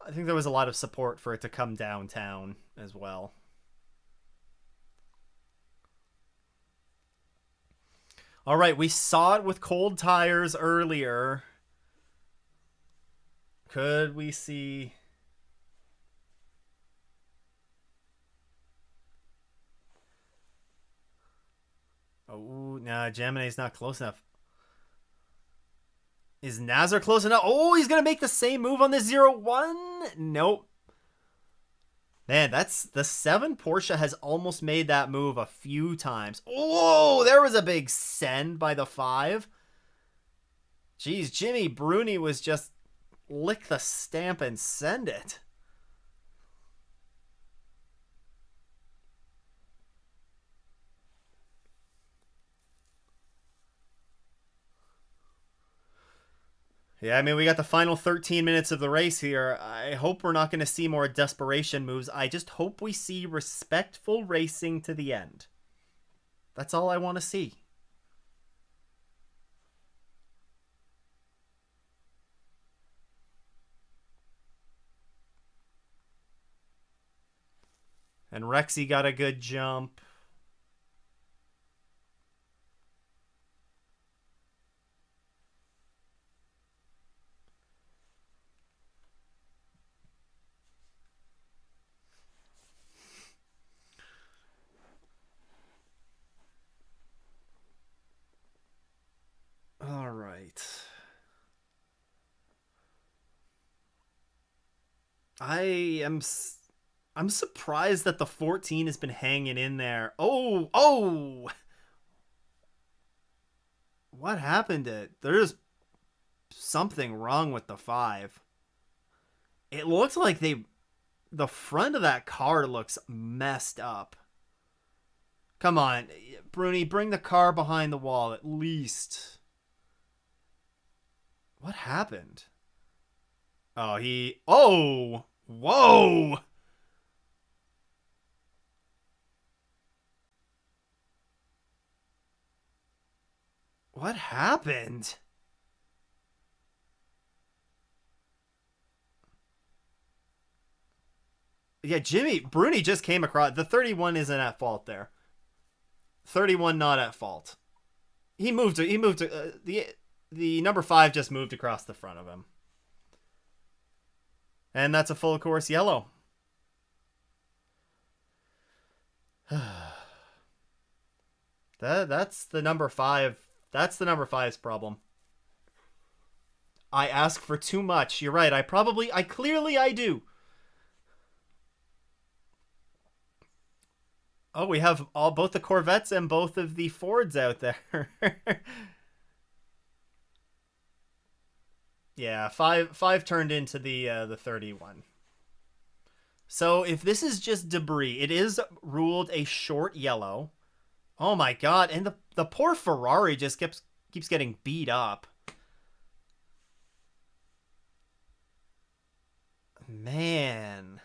I think there was a lot of support for it to come downtown as well. All right, we saw it with cold tires earlier. Could we see? Oh, nah, Jamine's not close enough. Is Nazar close enough? Oh, he's going to make the same move on the 0-1? Nope. Man, that's the 7 Porsche has almost made that move a few times. Oh, there was a big send by the 5. Jeez, Jimmy Bruni was just lick the stamp and send it. Yeah, I mean, we got the final 13 minutes of the race here. I hope we're not going to see more desperation moves. I just hope we see respectful racing to the end. That's all I want to see. And Rexy got a good jump. All right. I am I'm surprised that the 14 has been hanging in there. Oh. What happened to it? There's something wrong with the 5. It looks like the front of that car looks messed up. Come on, Bruni, bring the car behind the wall at least. What happened? Oh, whoa. What happened? Yeah, Jimmy Bruni just came across. The 31 isn't at fault there. 31 not at fault. He moved. The number 5 just moved across the front of him, and that's a full course yellow. That's the number 5. That's the number 5's problem. I ask for too much. You're right. I do. Oh, we have both the Corvettes and both of the Fords out there. Yeah, five turned into the 31. So if this is just debris, it is ruled a short yellow. Oh my god, and the poor Ferrari just keeps getting beat up. Man.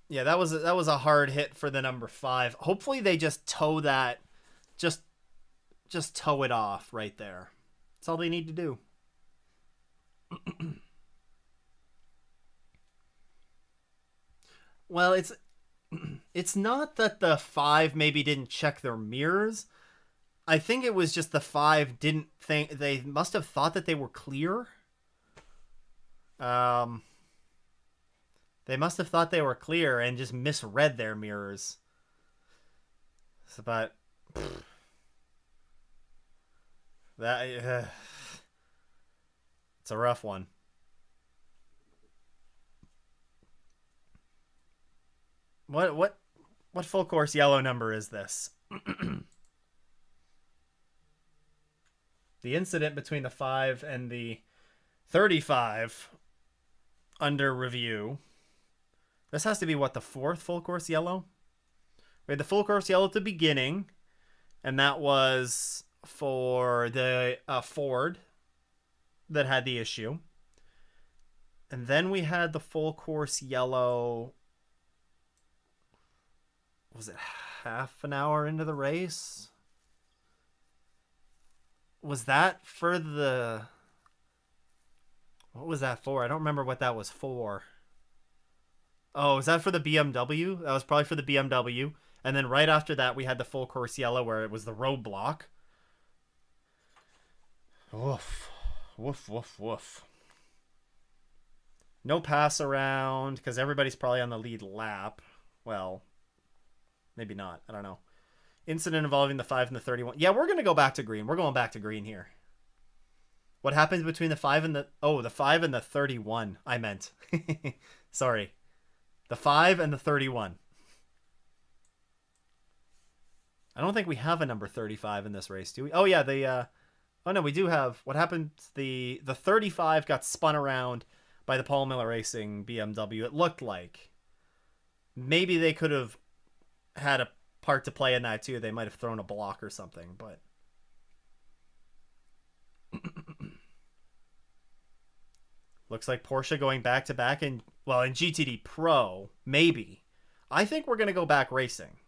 Yeah, that was a hard hit for the number 5. Hopefully they just tow that, just tow it off right there. That's all they need to do. Well, it's not that the 5 maybe didn't check their mirrors. I think it was just the 5 didn't think, they must have thought that they were clear. Um They must have thought they were clear and just misread their mirrors. So, but that it's a rough one. What full course yellow number is this? The incident between the 5 and the 35 under review. This has to be what, the 4th full course yellow? We had the full course yellow at the beginning, and that was for the Ford that had the issue. And then we had the full course yellow Was it half an hour into the race? Was that for the... What was that for? I don't remember what that was for. Oh, was that for the BMW? That was probably for the BMW. And then right after that, we had the full course yellow where it was the roadblock. Woof. Woof, woof, woof. No pass around because everybody's probably on the lead lap. Well, maybe not. I don't know. Incident involving the 5 and the 31. Yeah, we're going to go back to green. We're going back to green here. What happens between the 5 and the... Oh, the 5 and the 31, I meant. Sorry. The 5 and the 31. I don't think we have a number 35 in this race, do we? Oh, yeah, the... Oh, no, we do have... What happened? The 35 got spun around by the Paul Miller Racing BMW, it looked like. Maybe they could have had a part to play in that, too. They might have thrown a block or something, but... Looks like Porsche going back-to-back in... Well, in GTD Pro, maybe. I think we're going to go back racing.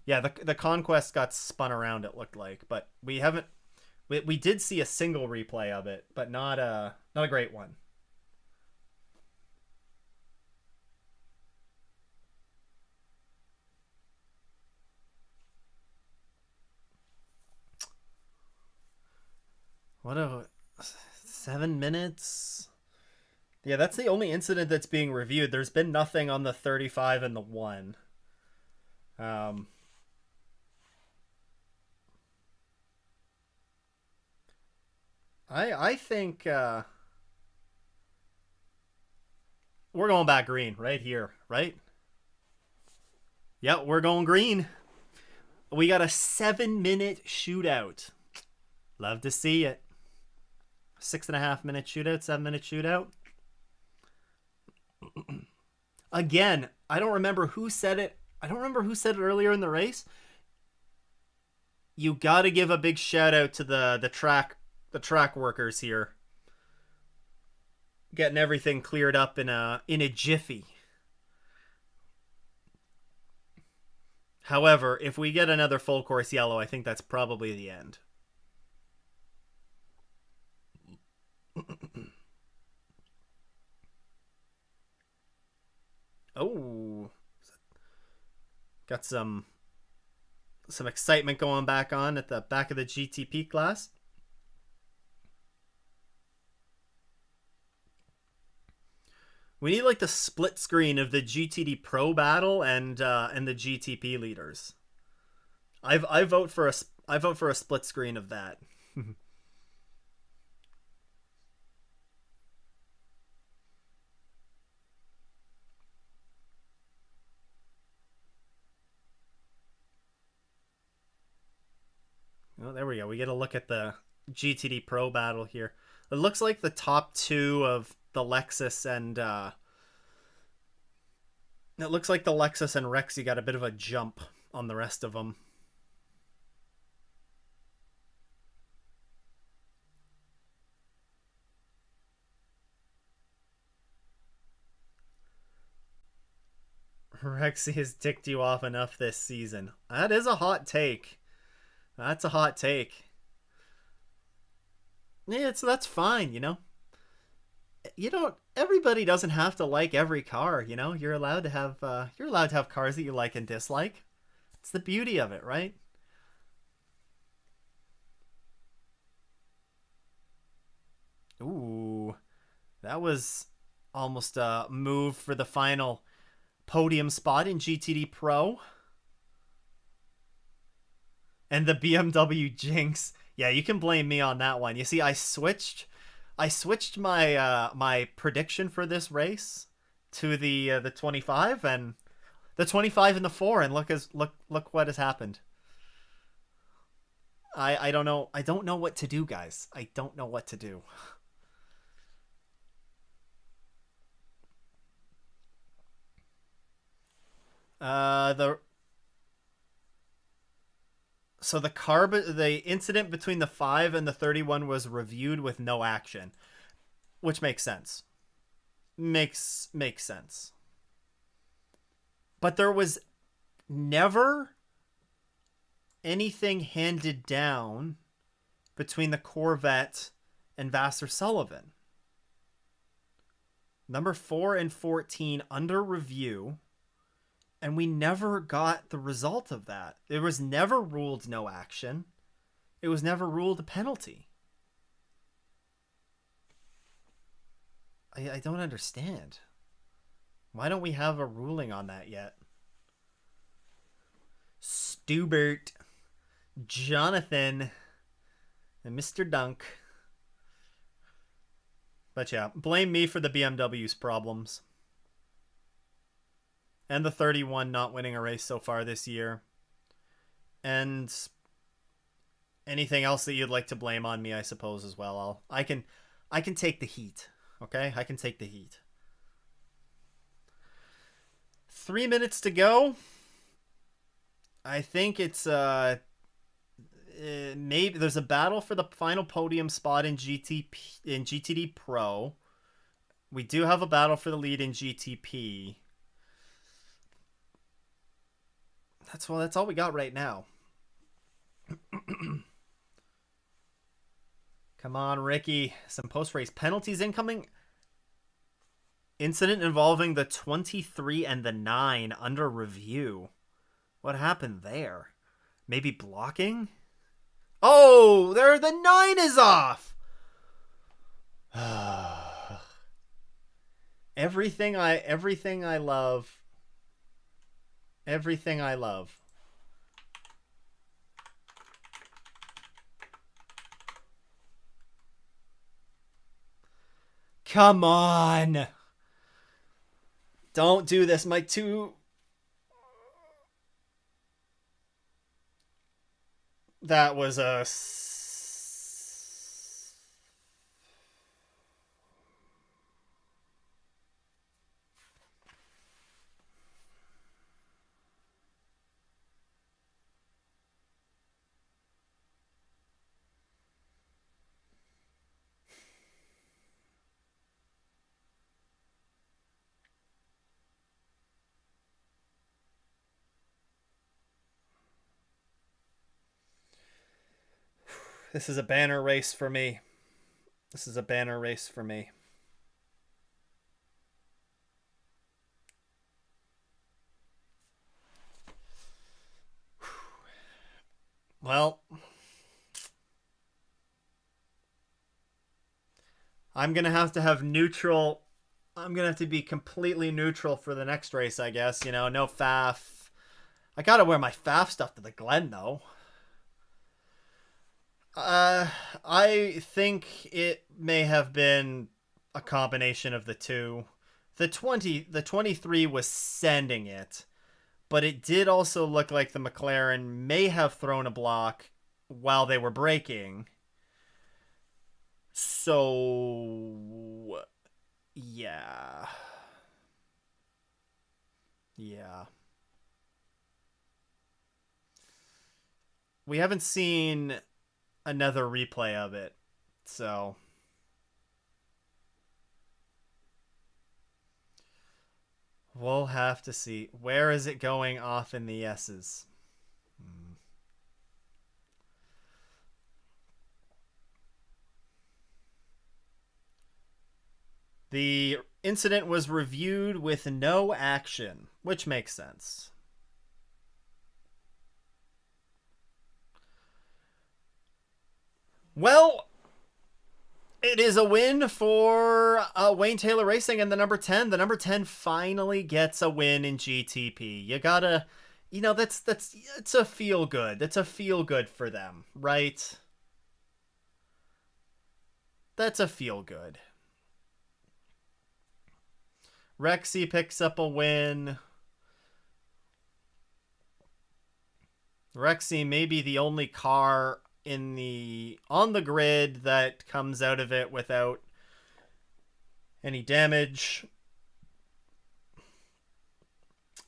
Yeah, the Conquest got spun around, it looked like, but we haven't... We did see a single replay of it, but not a great one. What a... 7 minutes? Yeah, that's the only incident that's being reviewed. There's been nothing on the 35 and the 1. I think we're going back green right here, right? Yeah, we're going green. We got a 7-minute shootout. Love to see it. 6.5-minute shootout, 7-minute shootout. Again, I don't remember who said it. I don't remember who said it earlier in the race. You got to give a big shout out to the track workers here, getting everything cleared up in a jiffy. However, if we get another full course yellow, I think that's probably the end. Oh, got some excitement going back on at the back of the GTP class. We need like the split screen of the GTD Pro battle and the GTP leaders. I vote for a split screen of that. Oh, there we go. We get a look at the GTD Pro battle here. It looks like the top two of the Lexus and it looks like the Lexus and Rexy got a bit of a jump on the rest of them. Rexy has ticked you off enough this season. That is a hot take. That's a hot take. Yeah, that's fine, you know. Everybody doesn't have to like every car, you know. You're allowed to have cars that you like and dislike. It's the beauty of it, right? Ooh. That was almost a move for the final podium spot in GTD Pro. And the BMW jinx. Yeah, you can blame me on that one. You see, I switched my my prediction for this race to the 25 and the 25 and the 4, and look what has happened. I don't know. I don't know what to do, guys. I don't know what to do. The So the incident between the 5 and the 31 was reviewed with no action, which makes sense. makes sense. But there was never anything handed down between the Corvette and Vassar Sullivan. Number 4 and 14 under review, and we never got the result of that. It was never ruled no action. It was never ruled a penalty. I don't understand. Why don't we have a ruling on that yet? Stubert, Jonathan, and Mr. Dunk. But yeah, blame me for the BMW's problems. And the 31 not winning a race so far this year. And anything else that you'd like to blame on me, I suppose, as well. I can take the heat. Okay? I can take the heat. 3 minutes to go. I think it's maybe there's a battle for the final podium spot in GTD Pro. We do have a battle for the lead in GTP. That's all we got right now. Come on, Ricky. Some post-race penalties incoming. Incident involving the 23 and the 9 under review. What happened there? Maybe blocking? Oh, there the 9 is off. Everything I love. Everything I love. Come on. Don't do this. My 2... That was a... This is a banner race for me. This is a banner race for me. Well, I'm going to have neutral. I'm going to have to be completely neutral for the next race, I guess. You know, no faff. I got to wear my faff stuff to the Glen, though. I think it may have been a combination of the two. The 23 was sending it, but it did also look like the McLaren may have thrown a block while they were braking. So, yeah. Yeah. We haven't seen another replay of it, so we'll have to see. Where is it going off in the S's? The incident was reviewed with no action, which makes sense. Well, it is a win for Wayne Taylor Racing and the number 10. The number 10 finally gets a win in GTP. You gotta, you know, it's a feel good. That's a feel good for them, right? That's a feel good. Rexy picks up a win. Rexy may be the only car on the grid that comes out of it without any damage.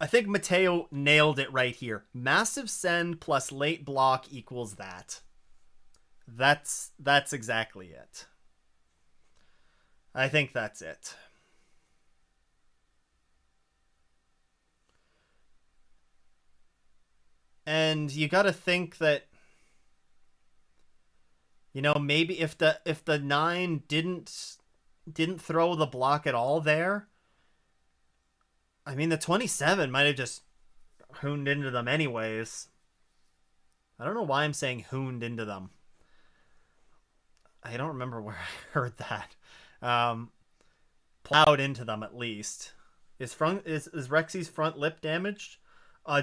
I think Mateo nailed it right here. Massive send plus late block equals that. That's exactly it. I think that's it. And you got to think that, maybe if the 9 didn't throw the block at all there, I mean, the 27 might have just hooned into them anyways. I don't know why I'm saying hooned into them. I don't remember where I heard that. Plowed into them at least. Is Rexy's front lip damaged?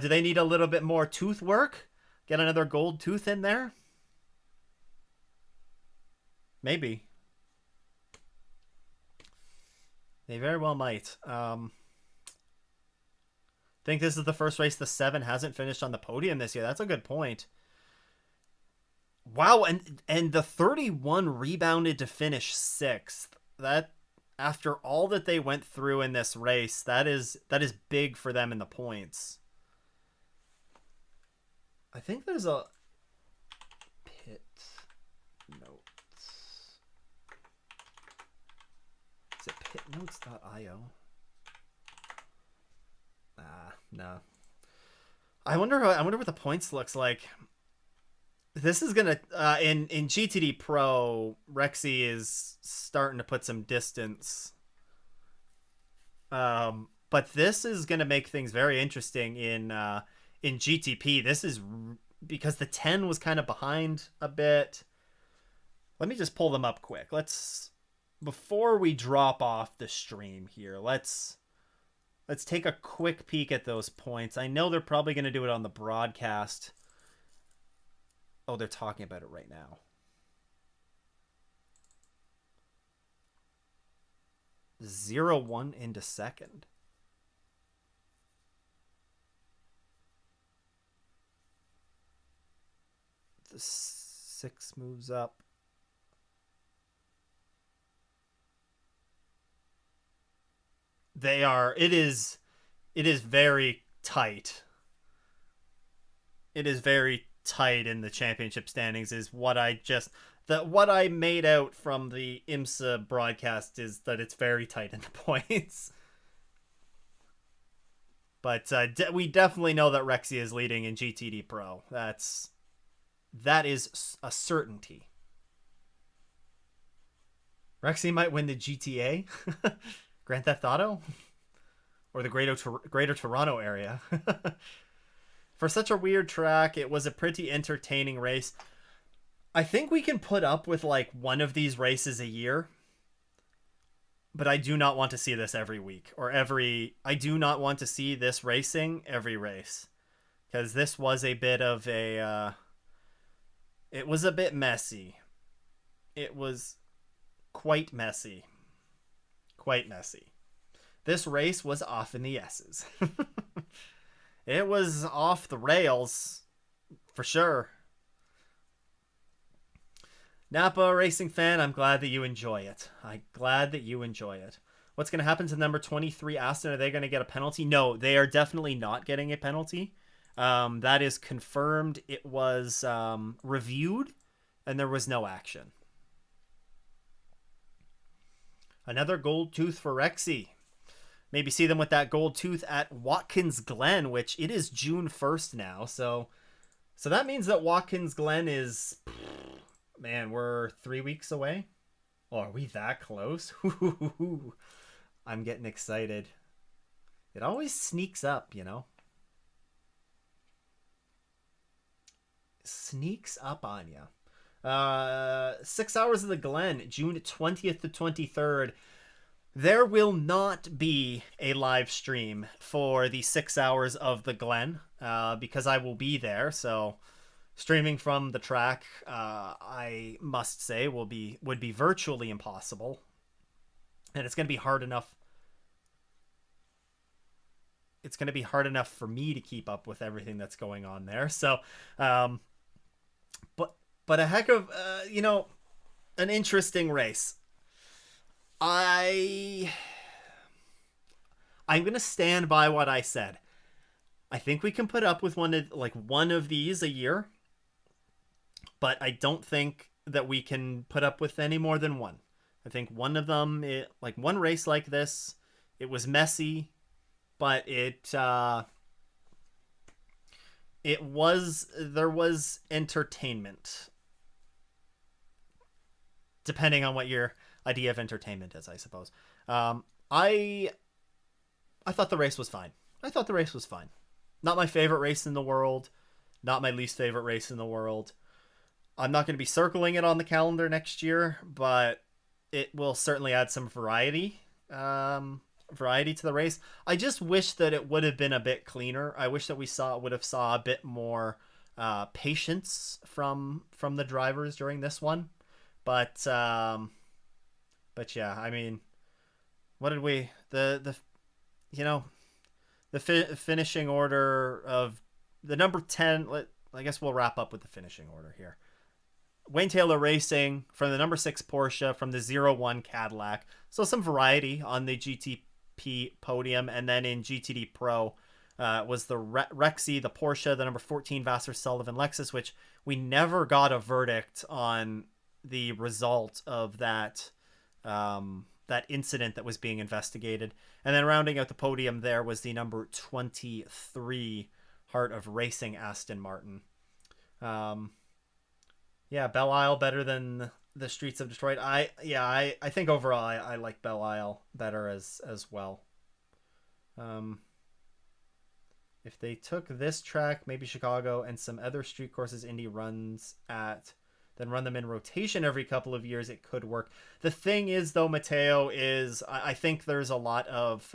Do they need a little bit more tooth work? Get another gold tooth in there? Maybe. They very well might. Think this is the first race the 7 hasn't finished on the podium this year. That's a good point. Wow, and the 31 rebounded to finish 6th. That, after all that they went through in this race, that is big for them in the points. I think there's a pit notes. Is it pitnotes.io? No. I wonder what the points looks like. This is gonna in GTD Pro, Rexy is starting to put some distance. But this is gonna make things very interesting in GTP. This is because the 10 was kind of behind a bit. Let me just pull them up quick. Before we drop off the stream here, let's take a quick peek at those points. I know they're probably going to do it on the broadcast. Oh, they're talking about it right now. Zero 1 into second. The 6 moves up. It is very tight. It is very tight in the championship standings is what I made out from the Imsa broadcast is that it's very tight in the points. But we definitely know that Rexy is leading in GTD Pro. That is a certainty. Rexy might win the GTA. Grand Theft Auto? Or the Greater Toronto area. For such a weird track, it was a pretty entertaining race. I think we can put up with like one of these races a year. But I do not want to see this every week. I do not want to see this racing every race. Because this was a bit of a... it was a bit messy. It was quite messy. Quite messy. This race was off in the S's. It was off the rails for sure. Napa racing fan, I'm glad that you enjoy it. What's going to happen to number 23 Aston? Are they going to get a penalty? No, they are definitely not getting a penalty. That is confirmed. It was reviewed and there was no action. Another gold tooth for Rexy. Maybe see them with that gold tooth at Watkins Glen, which it is June 1st now. So that means that Watkins Glen is... Man, we're 3 weeks away. Oh, are we that close? I'm getting excited. It always sneaks up, Sneaks up on you. 6 Hours of the Glen, June 20th to 23rd. There will not be a live stream for the 6 Hours of the Glen because I will be there. So streaming from the track, I must say, would be virtually impossible, and it's going to be hard enough. It's going to be hard enough for me to keep up with everything that's going on there. So, but a heck of, an interesting race. I'm going to stand by what I said. I think we can put up with one of these a year, but I don't think that we can put up with any more than one. I think one of them, one race like this, it was messy, but it there was entertainment, depending on what your idea of entertainment is, I suppose. I I thought the race was fine. I thought the race was fine. Not my favorite race in the world. Not my least favorite race in the world. I'm not going to be circling it on the calendar next year, but it will certainly add some variety. Variety to the race. I just wish that it would have been a bit cleaner. I wish that we would have saw a bit more patience from the drivers during this one. But yeah, I mean, what did we the you know the finishing order of the number 10. I guess we'll wrap up with the finishing order here. Wayne Taylor Racing from the number 6 Porsche, from the 01 Cadillac. So some variety on the GTP podium. And then in GTD Pro was the Rexy, the Porsche, the number 14 Vassar Sullivan Lexus, which we never got a verdict on the result of that that incident that was being investigated. And then rounding out the podium there was the number 23 Heart of Racing Aston Martin. Yeah, Belle Isle better than the streets of Detroit. I think overall I like Belle Isle better as well. If they took this track, maybe Chicago, and some other street courses Indy runs at, then run them in rotation every couple of years, it could work. The thing is, though, Mateo, is I think there's a lot of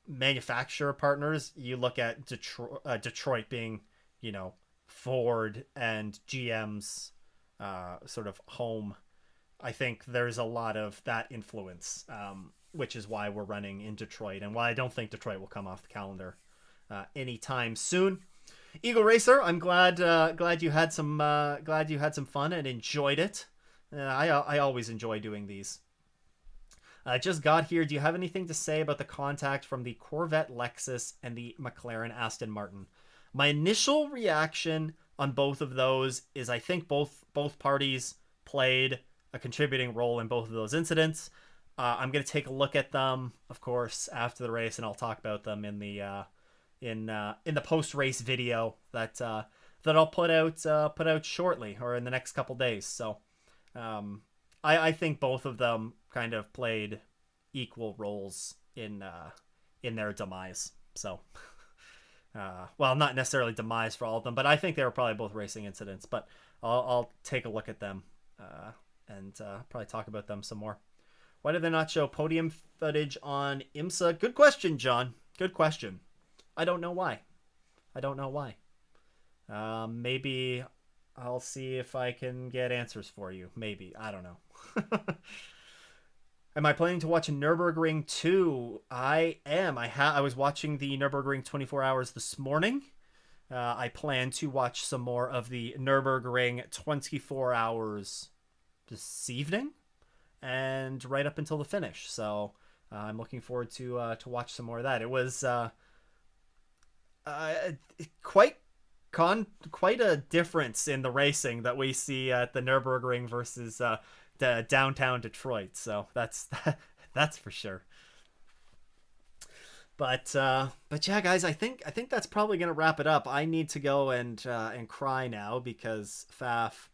manufacturer partners. You look at Detroit being, Ford and GM's sort of home. I think there's a lot of that influence, which is why we're running in Detroit, and why I don't think Detroit will come off the calendar anytime soon. Eagle Racer, I'm glad you had some fun and enjoyed it. I always enjoy doing these. I just got here. Do you have anything to say about the contact from the Corvette Lexus and the McLaren Aston Martin? My initial reaction on both of those is I think both parties played a contributing role in both of those incidents. I'm going to take a look at them, of course, after the race, and I'll talk about them in the post-race video that I'll put out shortly, or in the next couple days. So I think both of them kind of played equal roles in their demise. So. Well, not necessarily demise for all of them, but I think they were probably both racing incidents. But I'll take a look at them and probably talk about them some more. Why did they not show podium footage on Imsa? Good question, John. Good question. I don't know why. Maybe I'll see if I can get answers for you. Maybe. I don't know. Am I planning to watch Nürburgring 2? I am. I was watching the Nürburgring 24 Hours this morning. I plan to watch some more of the Nürburgring 24 Hours this evening, and right up until the finish. So I'm looking forward to watch some more of that. It was quite a difference in the racing that we see at the Nürburgring versus the downtown Detroit. So that's for sure. But yeah, guys, I think that's probably gonna wrap it up. I need to go and cry now because Faf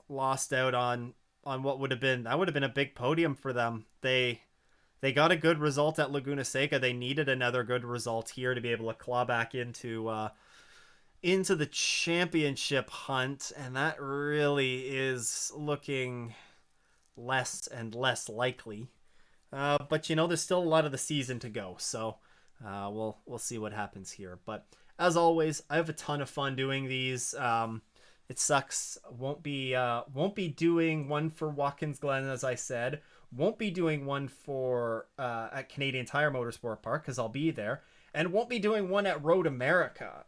lost out on what would have been a big podium for them. They got a good result at Laguna Seca. They needed another good result here to be able to claw back into the championship hunt, and that really is looking less and less likely. But there's still a lot of the season to go, so we'll see what happens here. But as always, I have a ton of fun doing these. It sucks. Won't be doing one for Watkins Glen, as I said. Won't be doing one for at Canadian Tire Motorsport Park because I'll be there. And won't be doing one at Road America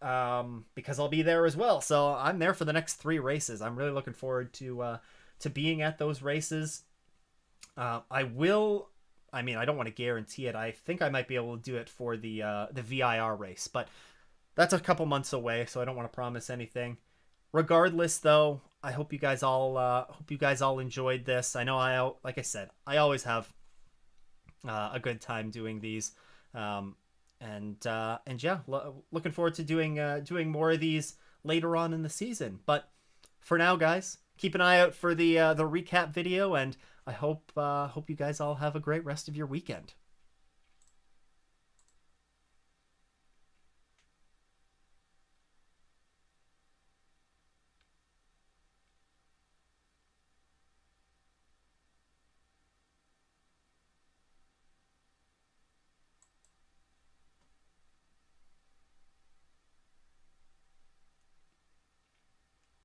because I'll be there as well. So I'm there for the next 3 races. I'm really looking forward to being at those races. I don't want to guarantee it. I think I might be able to do it for the VIR race, but that's a couple months away, so I don't want to promise anything. Regardless, though, I hope you guys all enjoyed this. I know like I said, I always have a good time doing these. And yeah, looking forward to doing more of these later on in the season. But for now, guys, keep an eye out for the recap video, and I hope you guys all have a great rest of your weekend.